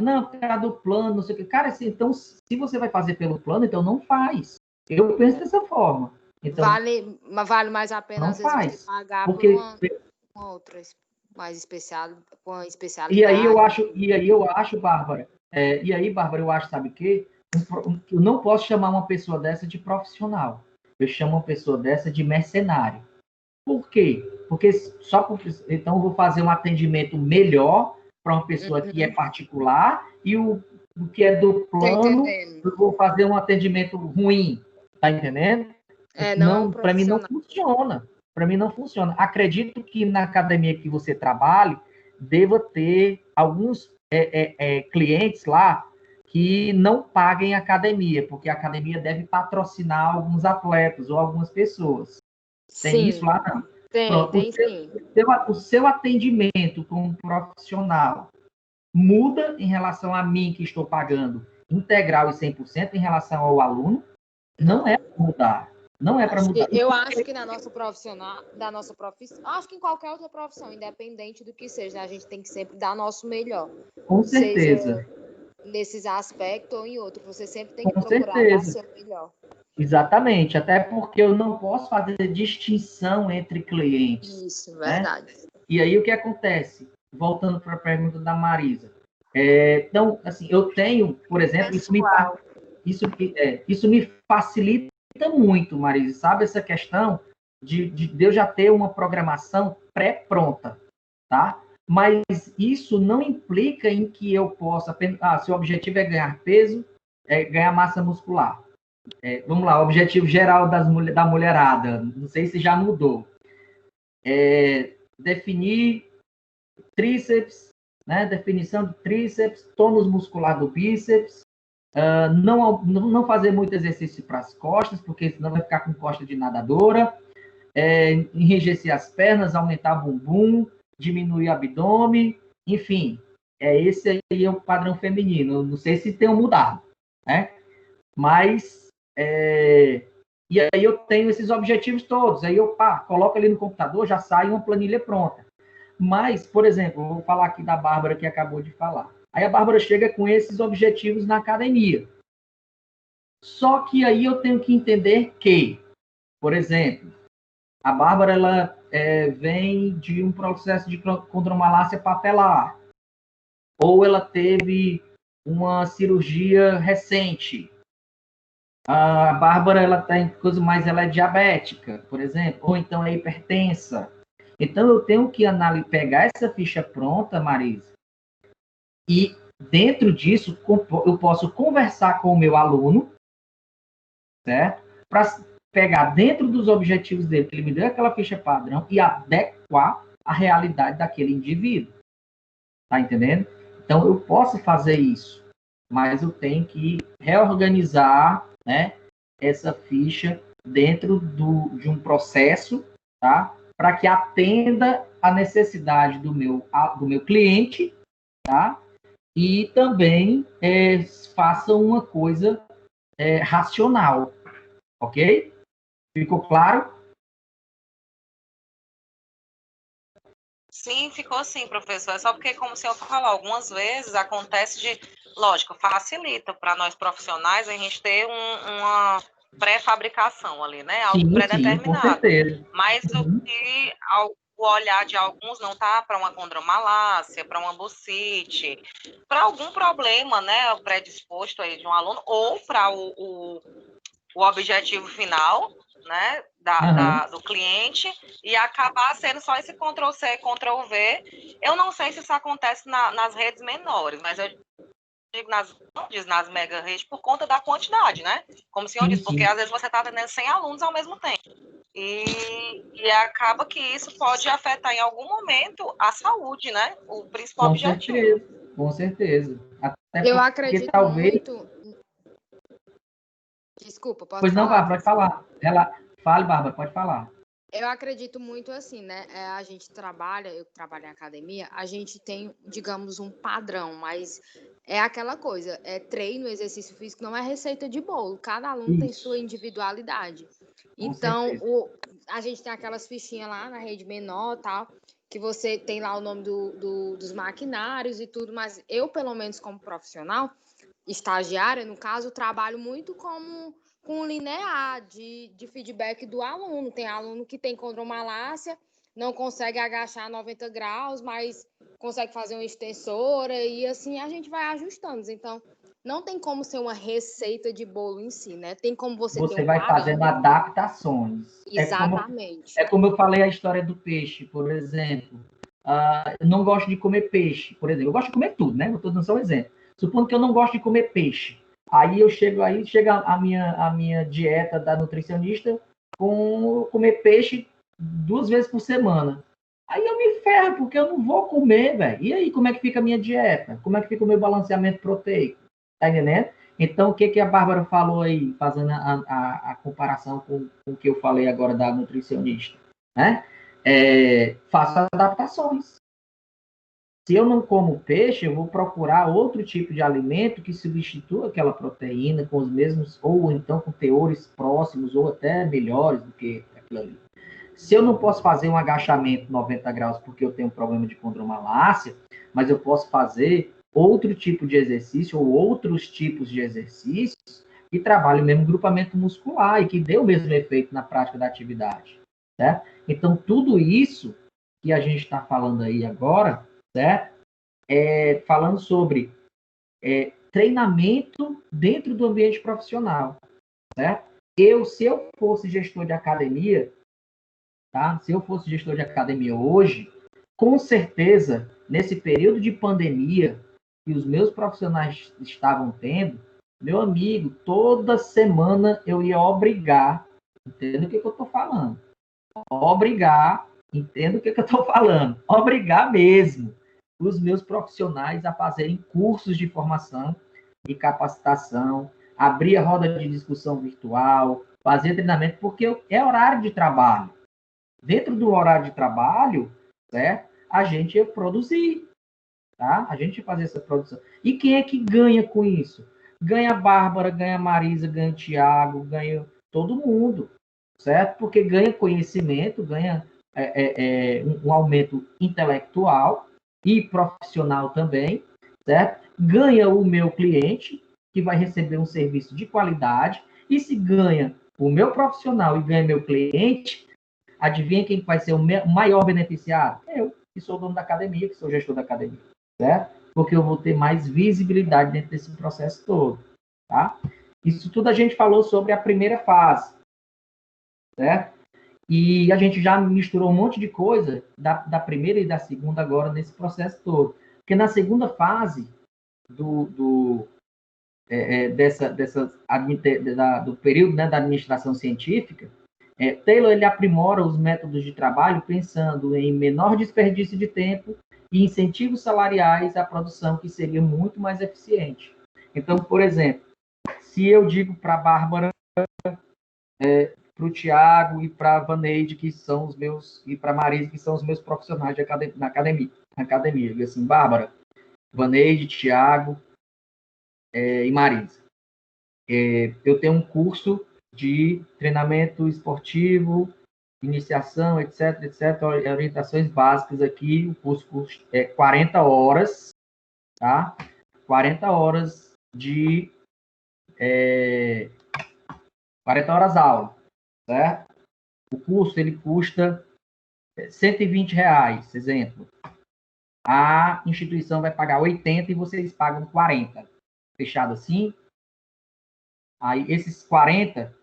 Speaker 3: Não, cara do plano, não sei o que. Cara, assim, então, se você vai fazer pelo plano, então não faz. Eu penso dessa forma. Então,
Speaker 10: vale mais a pena, às vezes, você pagar por uma outra mais com a especialidade.
Speaker 3: E aí eu acho, Bárbara, eu acho, sabe o quê? Eu não posso chamar uma pessoa dessa de profissional. Eu chamo uma pessoa dessa de mercenário. Por quê? Porque então eu vou fazer um atendimento melhor para uma pessoa que é particular e o que é do plano, eu vou fazer um atendimento ruim. Tá entendendo? Não, para mim não funciona. Para mim não funciona. Acredito que na academia que você trabalhe, deva ter alguns clientes lá que não paguem academia, porque a academia deve patrocinar alguns atletas ou algumas pessoas. Tem isso lá, não?
Speaker 10: Tem sim.
Speaker 3: O seu atendimento como profissional, muda em relação a mim, que estou pagando integral e 100% em relação ao aluno? Não é para mudar. Não é para mudar.
Speaker 10: Eu acho que na nossa profissão, acho que em qualquer outra profissão, independente do que seja, a gente tem que sempre dar nosso melhor.
Speaker 3: Com certeza.
Speaker 10: Seja nesses aspectos ou em outros, você sempre tem que
Speaker 3: Com
Speaker 10: procurar
Speaker 3: certeza.
Speaker 10: dar seu melhor.
Speaker 3: Exatamente, até porque eu não posso fazer distinção entre clientes.
Speaker 10: Isso, verdade.
Speaker 3: Né? E aí o que acontece? Voltando para a pergunta da Marisa. Então, assim, eu tenho, por exemplo, isso me facilita muito, Marisa, sabe? Essa questão de eu já ter uma programação pré-pronta, tá? Mas isso não implica em que eu possa... se o objetivo é ganhar peso, ganhar massa muscular. Vamos lá, o objetivo geral da mulherada, não sei se já mudou. Definir tríceps, né? Definição de tríceps, tônus muscular do bíceps, não fazer muito exercício para as costas, porque senão vai ficar com costa de nadadora, enrijecer as pernas, aumentar bumbum, diminuir o abdômen, enfim, esse aí é o padrão feminino. Não sei se tem mudado, né? Mas, e aí eu tenho esses objetivos todos, aí eu coloco ali no computador, já sai uma planilha pronta. Mas, por exemplo, vou falar aqui da Bárbara, que acabou de falar. Aí a Bárbara chega com esses objetivos na academia. Só que aí eu tenho que entender que, por exemplo, a Bárbara ela vem de um processo de condromalácia papelar, ou ela teve uma cirurgia recente. A Bárbara ela tem coisa mais, ela é diabética, por exemplo, ou então é hipertensa. Então eu tenho que pegar essa ficha pronta, Marisa, e dentro disso eu posso conversar com o meu aluno, certo? Para pegar dentro dos objetivos dele, que ele me deu aquela ficha padrão, e adequar a realidade daquele indivíduo. Tá entendendo? Então, eu posso fazer isso, mas eu tenho que reorganizar, né, essa ficha dentro de um processo, tá? Para que atenda a necessidade do meu cliente, tá? E também faça uma coisa racional, ok? Ficou claro?
Speaker 9: Sim, ficou sim, professor. É só porque, como o senhor falou, algumas vezes acontece lógico, facilita para nós profissionais a gente ter uma pré-fabricação ali, né? Algo pré-determinado.
Speaker 3: Com certeza.
Speaker 9: Mas o que o olhar de alguns não tá para uma condromalácia, para uma bursite, para algum problema, né, predisposto aí de um aluno, ou para o objetivo final, né, do cliente, e acabar sendo só esse Ctrl+C, Ctrl+V. Eu não sei se isso acontece nas redes menores, mas eu digo nas mega redes por conta da quantidade, né? Como o senhor disse, porque às vezes você está atendendo 100 alunos ao mesmo tempo. E acaba que isso pode afetar em algum momento a saúde, né? O principal objetivo.
Speaker 3: Com certeza. Até
Speaker 10: eu acredito muito... Desculpa, pode falar.
Speaker 3: Pois não, Bárbara, pode falar. Fale, Bárbara, pode falar.
Speaker 10: Eu acredito muito assim, né? A gente eu trabalho em academia, a gente tem, digamos, um padrão, mas é aquela coisa, treino, exercício físico, não é receita de bolo. Cada aluno tem sua individualidade. Então, a gente tem aquelas fichinhas lá na rede menor, tal, que você tem lá o nome dos maquinários e tudo, mas eu, pelo menos como profissional, estagiária, no caso, trabalho muito com linear de feedback do aluno. Tem aluno que tem condromalácia, não consegue agachar 90 graus, mas consegue fazer uma extensora e assim a gente vai ajustando. Então, não tem como ser uma receita de bolo em si, né? Tem como você ter um
Speaker 3: vai
Speaker 10: padrão.
Speaker 3: fazendo adaptações.
Speaker 10: Exatamente.
Speaker 3: É como eu falei a história do peixe, por exemplo. Eu não gosto de comer peixe, por exemplo. Eu gosto de comer tudo, né? Eu estou dando só um exemplo. Supondo que eu não gosto de comer peixe. Aí chega a minha dieta da nutricionista com comer peixe 2 vezes por semana. Aí eu me ferro, porque eu não vou comer, velho. E aí, como é que fica a minha dieta? Como é que fica o meu balanceamento proteico? Tá entendendo? Então, o que a Bárbara falou aí, fazendo a comparação com o que eu falei agora da nutricionista, né? Faça adaptações. Se eu não como peixe, eu vou procurar outro tipo de alimento que substitua aquela proteína com os mesmos, ou então com teores próximos, ou até melhores do que aquilo ali. Se eu não posso fazer um agachamento 90 graus porque eu tenho um problema de condromalácia, mas eu posso fazer outro tipo de exercício ou outros tipos de exercícios que trabalhem o mesmo grupamento muscular e que dê o mesmo efeito na prática da atividade. Certo? Então, tudo isso que a gente está falando aí agora, certo? Falando sobre treinamento dentro do ambiente profissional. Certo? Se eu fosse gestor de academia, tá? Se eu fosse gestor de academia hoje, com certeza, nesse período de pandemia que os meus profissionais estavam tendo, meu amigo, toda semana eu ia obrigar, entenda o que eu estou falando, obrigar, entenda o que eu estou falando, obrigar mesmo os meus profissionais a fazerem cursos de formação e capacitação, abrir a roda de discussão virtual, fazer treinamento, porque é horário de trabalho. Dentro do horário de trabalho, certo? A gente ia produzir, tá? A gente ia fazer essa produção. E quem é que ganha com isso? Ganha a Bárbara, ganha a Marisa, ganha o Tiago, ganha todo mundo, certo? Porque ganha conhecimento, ganha um aumento intelectual e profissional também, certo? Ganha o meu cliente, que vai receber um serviço de qualidade, e se ganha o meu profissional e ganha meu cliente, adivinha quem vai ser o maior beneficiário? Eu, que sou dono da academia, que sou gestor da academia, certo? Porque eu vou ter mais visibilidade dentro desse processo todo, tá? Isso tudo a gente falou sobre a primeira fase, certo? E a gente já misturou um monte de coisa da primeira e da segunda agora nesse processo todo. Porque na segunda fase do período, né, da administração científica, Taylor ele aprimora os métodos de trabalho pensando em menor desperdício de tempo e incentivos salariais à produção que seria muito mais eficiente. Então, por exemplo, se eu digo para a Bárbara, para o Tiago e para a Vaneide, que são os meus, e para a Marisa, que são os meus profissionais na academia. Eu digo assim, Bárbara, Vaneide, Tiago e Marisa. Eu tenho um curso de treinamento esportivo, iniciação, etc., orientações básicas aqui, o curso é 40 horas, tá? 40 horas de 40 horas aula, certo? O curso, ele custa R$120, exemplo. A instituição vai pagar 80 e vocês pagam 40. Fechado assim? Aí, esses 40,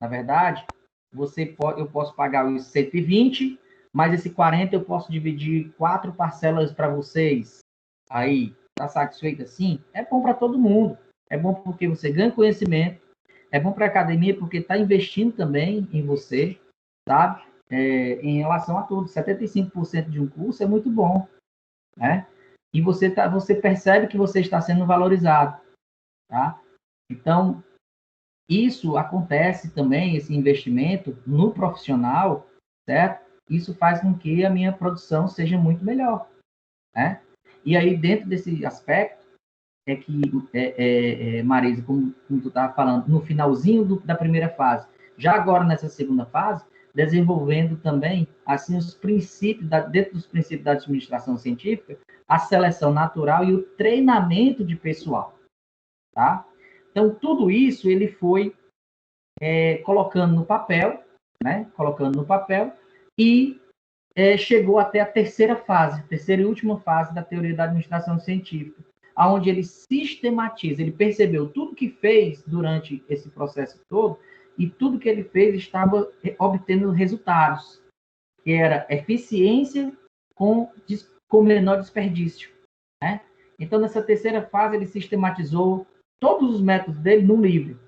Speaker 3: na verdade, eu posso pagar os 120, mas esse 40 eu posso dividir 4 parcelas para vocês. Aí, tá satisfeito assim? É bom para todo mundo. É bom porque você ganha conhecimento. É bom para a academia porque está investindo também em você, sabe? Em relação a tudo. 75% de um curso é muito bom, né? E você percebe que você está sendo valorizado, tá? Então, isso acontece também, esse investimento no profissional, certo? Isso faz com que a minha produção seja muito melhor, né? E aí, dentro desse aspecto, é que, Marisa, como tu estava falando, no finalzinho da primeira fase, já agora nessa segunda fase, desenvolvendo também, assim, os princípios, dentro dos princípios da administração científica, a seleção natural e o treinamento de pessoal, tá? Então, tudo isso ele foi colocando no papel, né? Colocando no papel e chegou até a terceira e última fase da teoria da administração científica, onde ele sistematiza, ele percebeu tudo que fez durante esse processo todo e tudo que ele fez estava obtendo resultados, que era eficiência com menor desperdício, né? Então, nessa terceira fase, ele sistematizou todos os métodos dele num livro,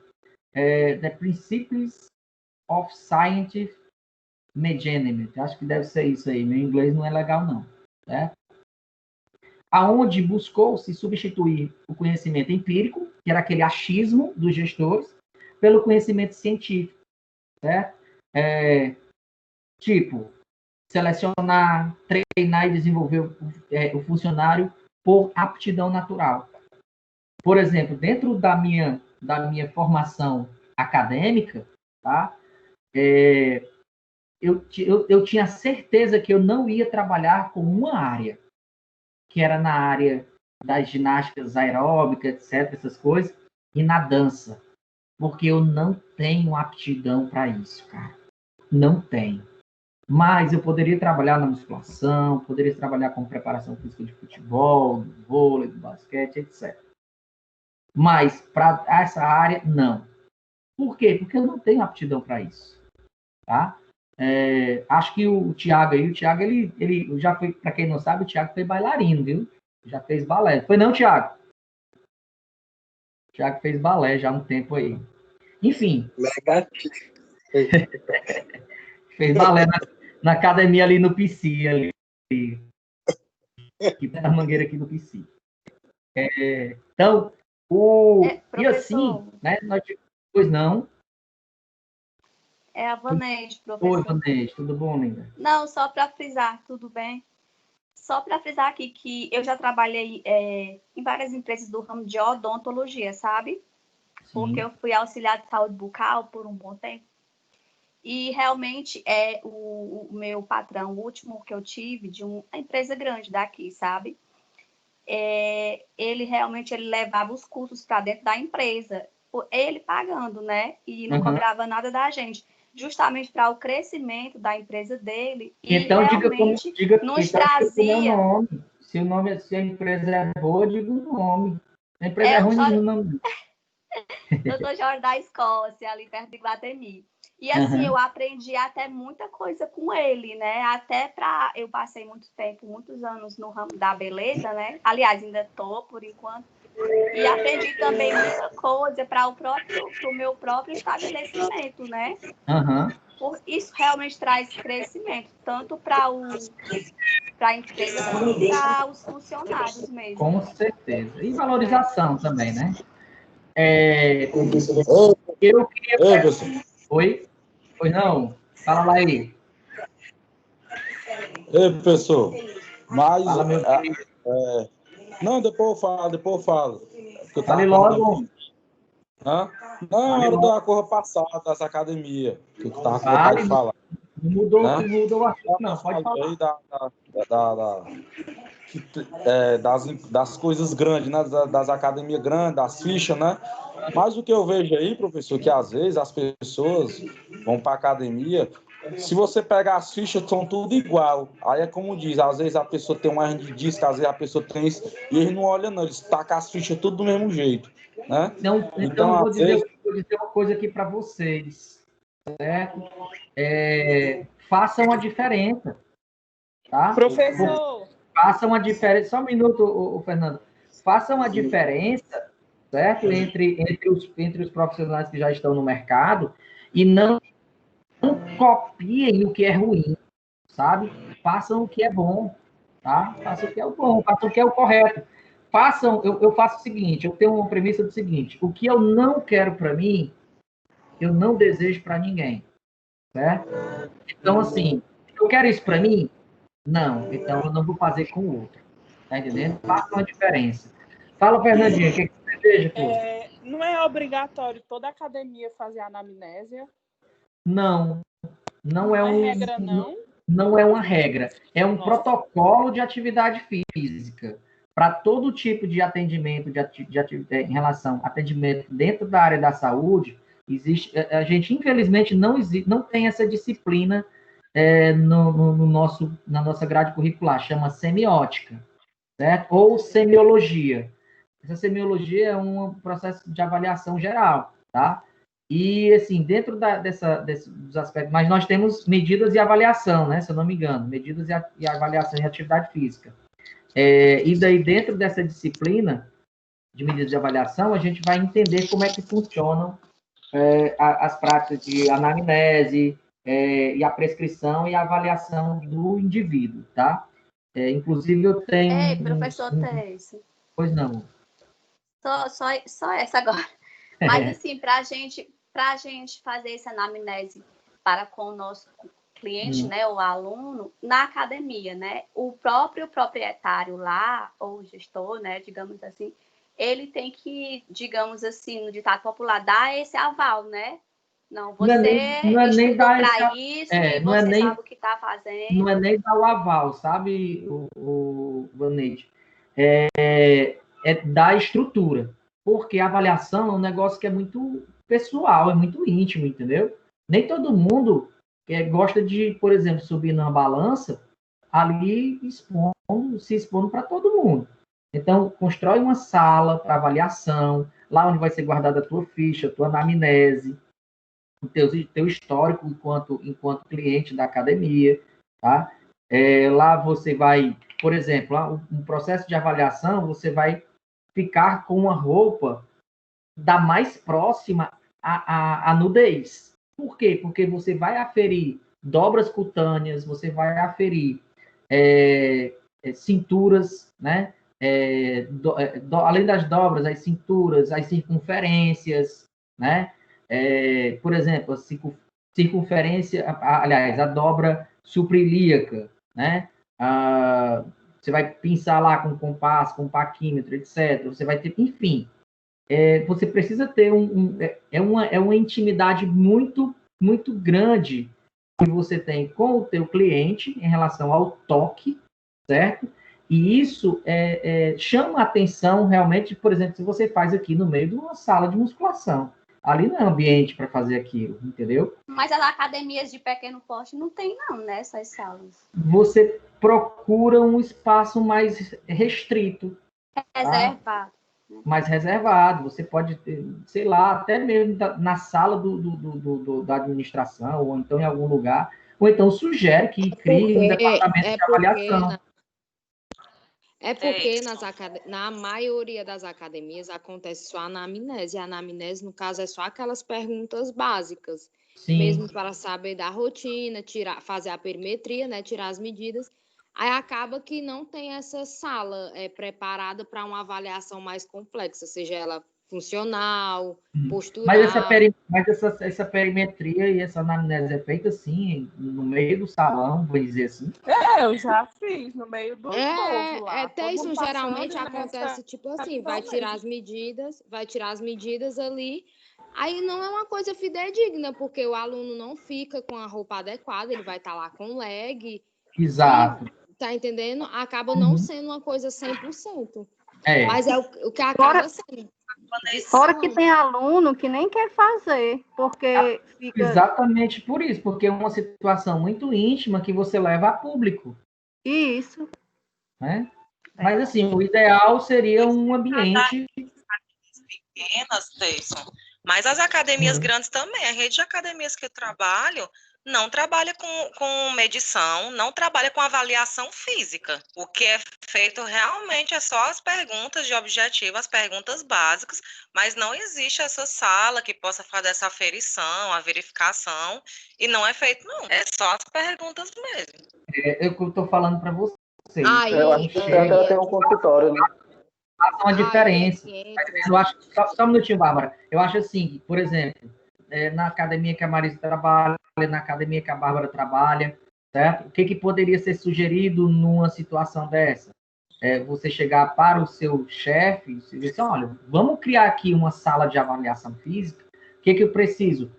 Speaker 3: The Principles of Scientific Management. Acho que deve ser isso aí. Meu inglês não é legal, não. Certo? Aonde buscou-se substituir o conhecimento empírico, que era aquele achismo dos gestores, pelo conhecimento científico. Certo? Tipo, selecionar, treinar e desenvolver o funcionário por aptidão natural. Por exemplo, dentro da minha formação acadêmica, tá? Eu tinha certeza que eu não ia trabalhar com uma área, que era na área das ginásticas aeróbicas, etc., essas coisas, e na dança. Porque eu não tenho aptidão para isso, cara. Não tenho. Mas eu poderia trabalhar na musculação, poderia trabalhar com preparação física de futebol, do vôlei, do basquete, etc. Mas para essa área, não. Por quê? Porque eu não tenho aptidão para isso. Tá? Acho que o Thiago, ele já foi, para quem não sabe, o Thiago foi bailarino, viu? Já fez balé. Foi não, Thiago? O Thiago fez balé já há um tempo aí. Enfim.
Speaker 7: Negativo.
Speaker 3: Fez balé na academia ali no PC, ali. Aqui na mangueira aqui do PC. Então, e assim, né? Pois não.
Speaker 11: É a Vaneide, professor.
Speaker 3: Oi, Vaneide, tudo bom, linda?
Speaker 11: Não, só para frisar, tudo bem? Só para frisar aqui que eu já trabalhei em várias empresas do ramo de odontologia, sabe? Sim. Porque eu fui auxiliar de saúde bucal por um bom tempo. E realmente o meu patrão, o último que eu tive, de uma empresa grande daqui, sabe? Ele realmente levava os cursos para dentro da empresa, ele pagando, né? E não cobrava nada da gente, justamente para o crescimento da empresa dele.
Speaker 3: Então,
Speaker 11: e realmente nos trazia.
Speaker 3: Se a empresa é boa, diga o nome. Se a empresa é ruim, diga o nome.
Speaker 11: Doutor Jorge da Escócia, ali perto de Guatemi. E assim, eu aprendi até muita coisa com ele, né? Eu passei muitos anos no ramo da beleza, né? Aliás, ainda tô por enquanto. E aprendi também muita coisa para o meu próprio estabelecimento, né? Isso realmente traz crescimento, tanto para a empresa quanto para os funcionários mesmo.
Speaker 3: Com certeza. E valorização também, né? Eu queria... Oi? Pois não? Fala lá aí.
Speaker 2: Ei, professor. Mas...
Speaker 3: Fala, meu
Speaker 2: não, depois eu falo.
Speaker 3: Fale logo.
Speaker 2: Hã? Não, era da coisa passada, dessa academia. Que eu tava com vontade de falar.
Speaker 3: Mudou o assunto, não. Pode falar.
Speaker 2: Das coisas grandes, né? Das academias grandes, das fichas, né? Mas o que eu vejo aí, professor, que às vezes as pessoas vão para academia, se você pegar as fichas, são tudo igual. Aí é como diz, às vezes a pessoa tem um hernia de disco, às vezes a pessoa tem isso, e eles não olham não, eles tacam as fichas tudo do mesmo jeito, né?
Speaker 3: Então eu vou dizer uma coisa aqui para vocês, certo? Façam a diferença, tá?
Speaker 6: Professor!
Speaker 3: Façam a diferença, só um minuto, Fernando. Façam a diferença, certo? Entre os profissionais que já estão no mercado e não copiem o que é ruim, sabe? Façam o que é bom, tá? Façam o que é o bom, façam o que é o correto. Eu faço o seguinte, eu tenho uma premissa do seguinte, o que eu não quero para mim, eu não desejo para ninguém, certo? Então, assim, eu quero isso para mim? Não, então eu não vou fazer com o outro, tá entendendo? Façam a diferença. Fala, Fernandinho, o que você deseja, pô?
Speaker 6: Não é obrigatório toda academia fazer anamnésia?
Speaker 3: Não é
Speaker 6: regra, não?
Speaker 3: Não é uma regra. É um protocolo de atividade física. Para todo tipo de atendimento, em relação a atendimento dentro da área da saúde, a gente, infelizmente, não tem essa disciplina na nossa grade curricular, chama semiótica, certo? Ou semiologia. Essa semiologia é um processo de avaliação geral, tá? E, assim, dentro dos aspectos... Mas nós temos medidas e avaliação, né? Se eu não me engano. Medidas e avaliação em atividade física. E daí, dentro dessa disciplina de medidas de avaliação, a gente vai entender como é que funcionam as práticas de anamnese e a prescrição e a avaliação do indivíduo, tá? Inclusive, eu tenho...
Speaker 11: Ei, professor Tess.
Speaker 3: Pois não.
Speaker 11: Só essa agora. Mas, assim, para a gente fazer essa anamnese para com o nosso cliente, né, o aluno, na academia, né? O próprio proprietário lá, ou o gestor, né, digamos assim, ele tem que, digamos assim, no ditado popular, dar esse aval, né? Não, você
Speaker 3: não é nem
Speaker 11: estudou
Speaker 3: dar esse,
Speaker 11: para isso e
Speaker 3: não é
Speaker 11: você
Speaker 3: nem,
Speaker 11: sabe o que está fazendo.
Speaker 3: não é nem dar o aval, sabe, o Vaneide? É dar estrutura. Porque a avaliação é um negócio que é muito pessoal, é muito íntimo, entendeu? Nem todo mundo gosta de, por exemplo, subir numa balança ali se expondo para todo mundo. Então, constrói uma sala para avaliação, lá onde vai ser guardada a tua ficha, a tua anamnese, o teu histórico enquanto cliente da academia, tá? Lá você vai, por exemplo, um processo de avaliação, você vai ficar com uma roupa da mais próxima à nudez. Por quê? Porque você vai aferir dobras cutâneas, você vai aferir cinturas, né? Além das dobras, as cinturas, as circunferências, né? Por exemplo, a circunferência, aliás, a dobra suprilíaca, né? Você vai pinçar lá com compasso, com paquímetro, etc. Você vai ter, enfim, você precisa ter uma intimidade muito, muito grande que você tem com o teu cliente em relação ao toque, certo? E isso chama a atenção realmente, por exemplo, se você faz aqui no meio de uma sala de musculação. Ali não é ambiente para fazer aquilo, entendeu?
Speaker 11: Mas as academias de pequeno porte não tem, não, né? Essas salas.
Speaker 3: Você procura um espaço mais restrito.
Speaker 11: Reservado.
Speaker 3: Tá? Mais reservado. Você pode ter, sei lá, até mesmo na sala da administração, ou então em algum lugar, ou então sugere que crie um departamento de avaliação.
Speaker 10: É porque na maioria das academias acontece só a anamnese. A anamnese, no caso, é só aquelas perguntas básicas.
Speaker 3: Sim.
Speaker 10: Mesmo para saber da rotina, fazer a perimetria, né, tirar as medidas. Aí acaba que não tem essa sala preparada para uma avaliação mais complexa, seja ela funcional, postural.
Speaker 3: Mas essa perimetria e essa anamnese é feita assim, no meio do salão, vou dizer assim?
Speaker 6: Eu já fiz no meio do povo lá.
Speaker 10: Até isso geralmente acontece tipo assim, vai tirar as medidas ali, aí não é uma coisa fidedigna, porque o aluno não fica com a roupa adequada, ele vai estar lá com leg.
Speaker 3: Exato.
Speaker 10: Tá entendendo? Acaba não sendo uma coisa 100%. Mas é o que acaba sendo.
Speaker 12: Fora que tem aluno que nem quer fazer, porque fica...
Speaker 3: Exatamente por isso, porque é uma situação muito íntima que você leva a público.
Speaker 12: Isso.
Speaker 3: Né? Mas, assim, o ideal seria um ambiente...
Speaker 9: Pequenas, Deison. Mas as academias grandes também. A rede de academias que eu trabalho não trabalha com medição, não trabalha com avaliação física. O que é feito realmente é só as perguntas de objetivo, as perguntas básicas, mas não existe essa sala que possa fazer essa aferição, a verificação, e não é feito, não. É só as perguntas mesmo.
Speaker 3: Eu estou falando para vocês.
Speaker 7: Eu acho que ela tem um consultório, né?
Speaker 3: Faça uma diferença. Eu acho, só um minutinho, Bárbara. Eu acho assim, por exemplo, na academia que a Marisa trabalha, na academia que a Bárbara trabalha, certo? O que poderia ser sugerido numa situação dessa? Você chegar para o seu chefe e dizer assim, olha, vamos criar aqui uma sala de avaliação física. O que eu preciso?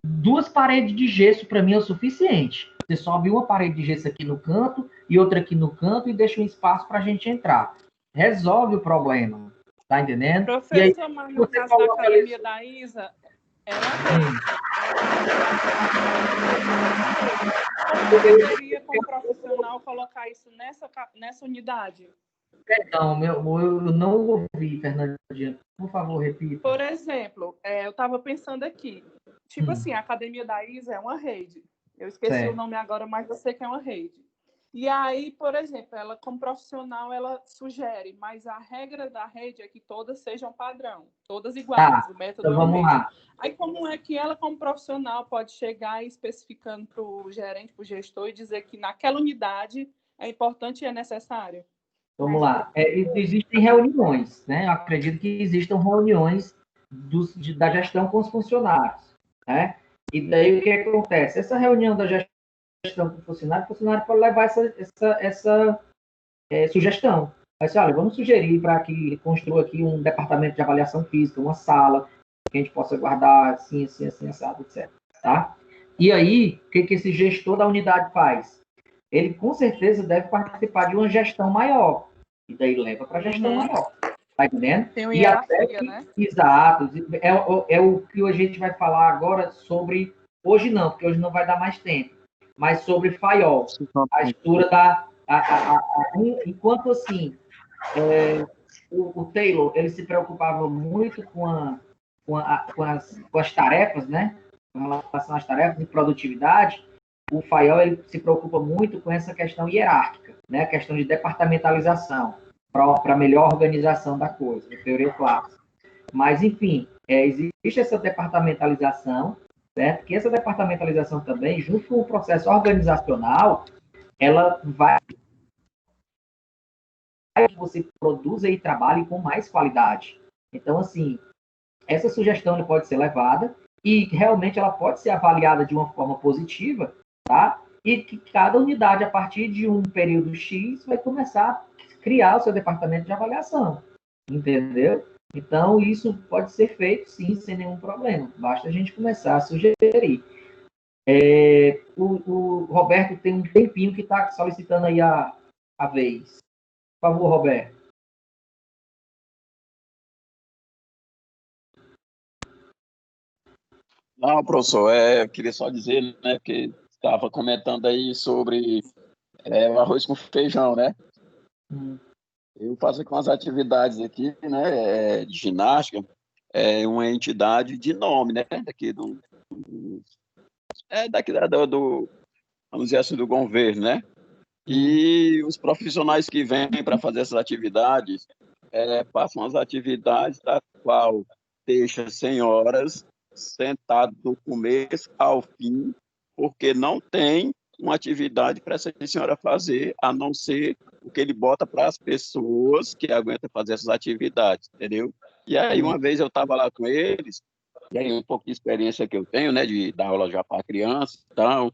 Speaker 3: 2 paredes de gesso para mim é o suficiente. Você sobe uma parede de gesso aqui no canto e outra aqui no canto e deixa um espaço para a gente entrar. Resolve o problema. Tá entendendo?
Speaker 6: Professor, mas no caso da academia da Isa, como poderia, como profissional, colocar isso nessa unidade?
Speaker 3: Perdão, eu não ouvi, Fernandinha. Por favor, repita.
Speaker 6: Por exemplo, eu estava pensando aqui. Tipo assim, a academia da Isa é uma rede. Eu esqueci o nome agora, mas eu sei que é uma rede. E aí, por exemplo, ela como profissional, ela sugere, mas a regra da rede é que todas sejam padrão, todas iguais, o método
Speaker 3: então vamos lá.
Speaker 6: Aí como é que ela como profissional pode chegar especificando para o gerente, para o gestor e dizer que naquela unidade é importante e é necessário?
Speaker 3: Vamos lá. Existem reuniões, né? Eu acredito que existam reuniões da gestão com os funcionários, né? E daí o que acontece? Essa reunião da gestão sugestão para o funcionário pode levar essa sugestão. Vai ser, olha, vamos sugerir para que construa aqui um departamento de avaliação física, uma sala, que a gente possa guardar assim, assado, etc. Tá? E aí, o que esse gestor da unidade faz? Ele, com certeza, deve participar de uma gestão maior. E daí leva para a gestão maior. Tá entendendo?
Speaker 6: Tem uma
Speaker 3: E
Speaker 6: hierarquia, né?
Speaker 3: Exato. É o que a gente vai falar agora sobre... Hoje não, porque hoje não vai dar mais tempo. Mas sobre FAIOL. A estrutura da... enquanto assim, o Taylor, ele se preocupava muito com as tarefas, né? Com relação às tarefas de produtividade, o FAIOL ele se preocupa muito com essa questão hierárquica, né? A questão de departamentalização, para melhor organização da coisa, de teoria clássica. Mas, enfim, existe essa departamentalização, certo? Que essa departamentalização também, junto com o processo organizacional, ela vai que você produza e trabalhe com mais qualidade. Então, assim, essa sugestão pode ser levada e realmente ela pode ser avaliada de uma forma positiva, tá? E que cada unidade, a partir de um período X, vai começar a criar o seu departamento de avaliação, entendeu? Então, isso pode ser feito, sim, sem nenhum problema. Basta a gente começar a sugerir. O Roberto tem um tempinho que está solicitando aí a vez. Por favor, Roberto.
Speaker 13: Não, professor, eu queria só dizer, né, que estava comentando aí sobre o arroz com feijão, né? Eu faço aqui umas atividades aqui, né, de ginástica, uma entidade de nome, né, daqui vamos dizer assim, do governo, né? E os profissionais que vêm para fazer essas atividades passam as atividades da qual deixa senhoras sentado do começo ao fim, porque não tem uma atividade para essa senhora fazer, a não ser o que ele bota para as pessoas que aguentam fazer essas atividades, entendeu? E aí, uma vez eu estava lá com eles, e aí um pouco de experiência que eu tenho, né, de dar aula já para criança, então,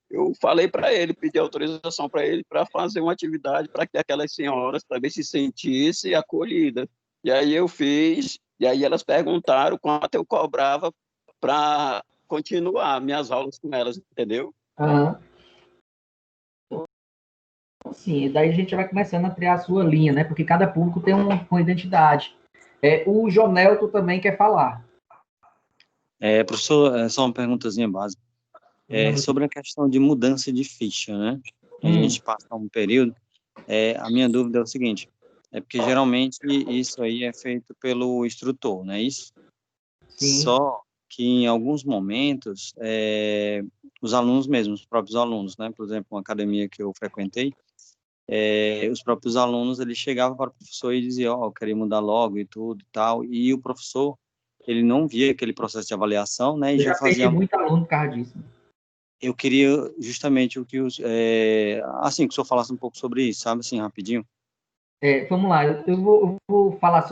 Speaker 13: eu falei para ele, pedi autorização para ele para fazer uma atividade para que aquelas senhoras também se sentissem acolhidas. E aí eu fiz, e aí elas perguntaram quanto eu cobrava para continuar minhas aulas com elas, entendeu?
Speaker 3: Sim, daí a gente vai começando a criar a sua linha, né? Porque cada público tem uma identidade. O Jonelto também quer falar.
Speaker 14: Professor, só uma perguntazinha básica. Sobre a questão de mudança de ficha, né? A gente passa um período. A minha dúvida é o seguinte: porque geralmente isso aí é feito pelo instrutor, não é isso?
Speaker 3: Sim.
Speaker 14: Só que em alguns momentos, os alunos mesmos, os próprios alunos, né? Por exemplo, uma academia que eu frequentei, os próprios alunos, eles chegavam para o professor e diziam, eu queria mudar logo e tudo e tal, e o professor, ele não via aquele processo de avaliação, né? E já fazia
Speaker 3: muito aluno por causa disso.
Speaker 14: Eu queria justamente que assim, que o senhor falasse um pouco sobre isso, sabe, assim, rapidinho.
Speaker 3: Vamos lá, eu vou falar,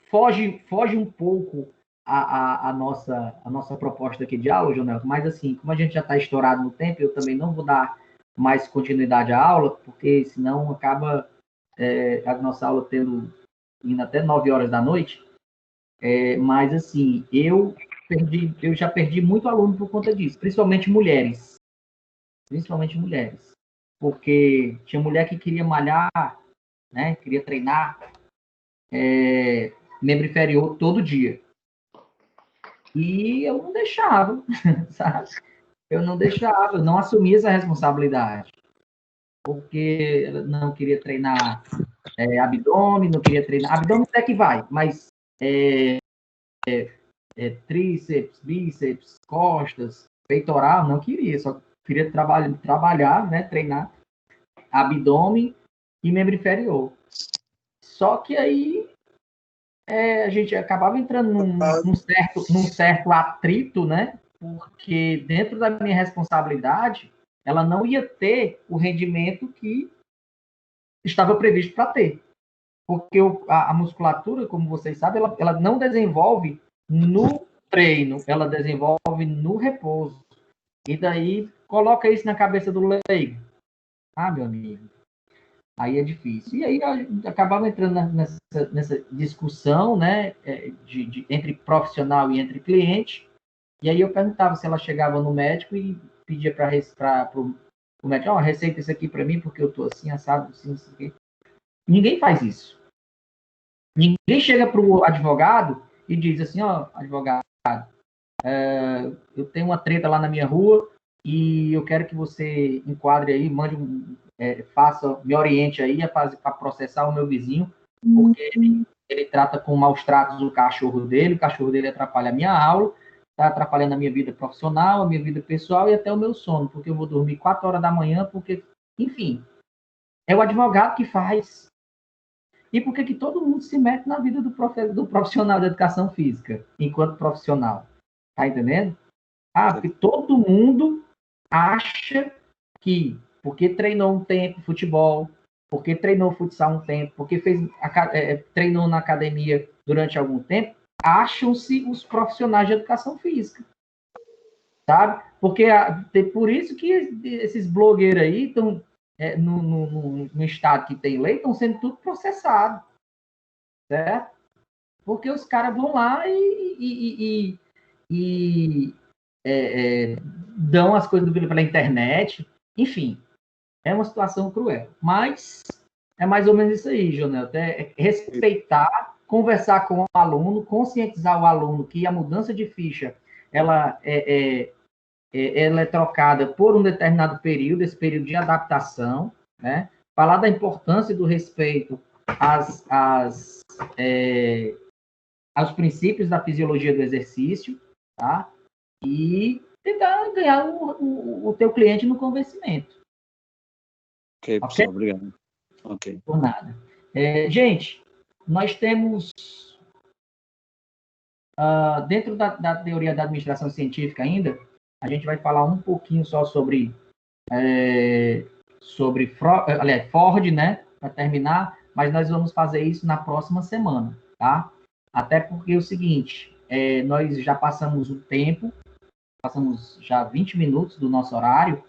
Speaker 3: foge um pouco a nossa proposta aqui de aula, Jonelton, mas assim, como a gente já está estourado no tempo, eu também não vou dar mais continuidade à aula, porque senão acaba a nossa aula indo até 9 horas da noite, mas assim, eu já perdi muito aluno por conta disso, principalmente mulheres, porque tinha mulher que queria malhar, né, queria treinar membro inferior todo dia. E eu não deixava, sabe? Eu não assumia essa responsabilidade. Porque ela não queria treinar abdômen, não queria treinar... Abdômen até que vai, mas tríceps, bíceps, costas, peitoral, não queria. Só queria trabalhar, né, treinar abdômen e membro inferior. Só que aí a gente acabava entrando num certo atrito, né? Porque dentro da minha responsabilidade, ela não ia ter o rendimento que estava previsto para ter. Porque a musculatura, como vocês sabem, ela não desenvolve no treino, ela desenvolve no repouso. E daí, coloca isso na cabeça do leigo. Ah, meu amigo. Aí é difícil. E aí acabava entrando nessa discussão, né, entre profissional e entre cliente. E aí eu perguntava se ela chegava no médico e pedia para o médico, receita isso aqui para mim, porque eu estou assim, assado, assim, assim. Ninguém faz isso. Ninguém chega para o advogado e diz assim, advogado, eu tenho uma treta lá na minha rua e eu quero que você enquadre aí, mande me oriente aí para processar o meu vizinho, porque ele trata com maus tratos o cachorro dele atrapalha a minha aula, está atrapalhando a minha vida profissional, a minha vida pessoal e até o meu sono, porque eu vou dormir 4 horas da manhã, porque, enfim, é o advogado que faz. E por que todo mundo se mete na vida do profissional de educação física, enquanto profissional? Tá entendendo? Porque todo mundo acha que, porque treinou um tempo futebol, porque treinou futsal um tempo, porque treinou na academia durante algum tempo, acham-se os profissionais de educação física. Sabe? Porque por isso que esses blogueiros aí estão no estado que tem lei, estão sendo tudo processados. Certo? Porque os caras vão lá e dão as coisas pela internet. Enfim, é uma situação cruel. Mas é mais ou menos isso aí, Jonel. Respeitar, conversar com o aluno, conscientizar o aluno que a mudança de ficha ela é trocada por um determinado período, esse período de adaptação, né? Falar da importância do respeito aos princípios da fisiologia do exercício, tá? E tentar ganhar o teu cliente no convencimento.
Speaker 14: Ok, professor, obrigado. Ok.
Speaker 3: Por nada. Gente, nós temos, dentro da teoria da administração científica ainda, a gente vai falar um pouquinho só sobre Ford, né, para terminar, mas nós vamos fazer isso na próxima semana, tá? Até porque é o seguinte, nós já passamos o tempo, passamos já 20 minutos do nosso horário,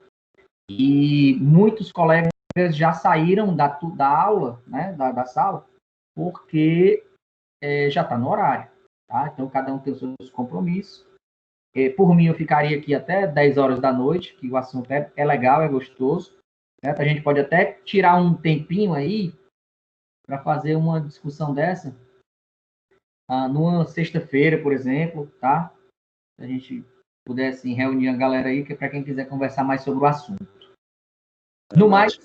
Speaker 3: e muitos colegas já saíram da aula, né, da sala, porque já está no horário, tá? Então, cada um tem os seus compromissos. Por mim, eu ficaria aqui até 10 horas da noite, que o assunto é legal, é gostoso. Certo? A gente pode até tirar um tempinho aí para fazer uma discussão dessa numa sexta-feira, por exemplo, tá? Se a gente pudesse reunir a galera aí, que é para quem quiser conversar mais sobre o assunto. No mais,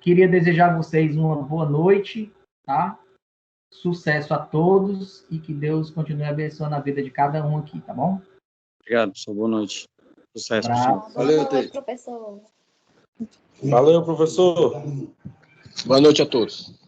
Speaker 3: queria desejar a vocês uma boa noite, tá? Sucesso a todos e que Deus continue abençoando a vida de cada um aqui, tá bom?
Speaker 14: Obrigado, professor. Boa noite. Sucesso,
Speaker 3: professor.
Speaker 11: Valeu, professor.
Speaker 2: Valeu, professor.
Speaker 7: Boa noite a todos.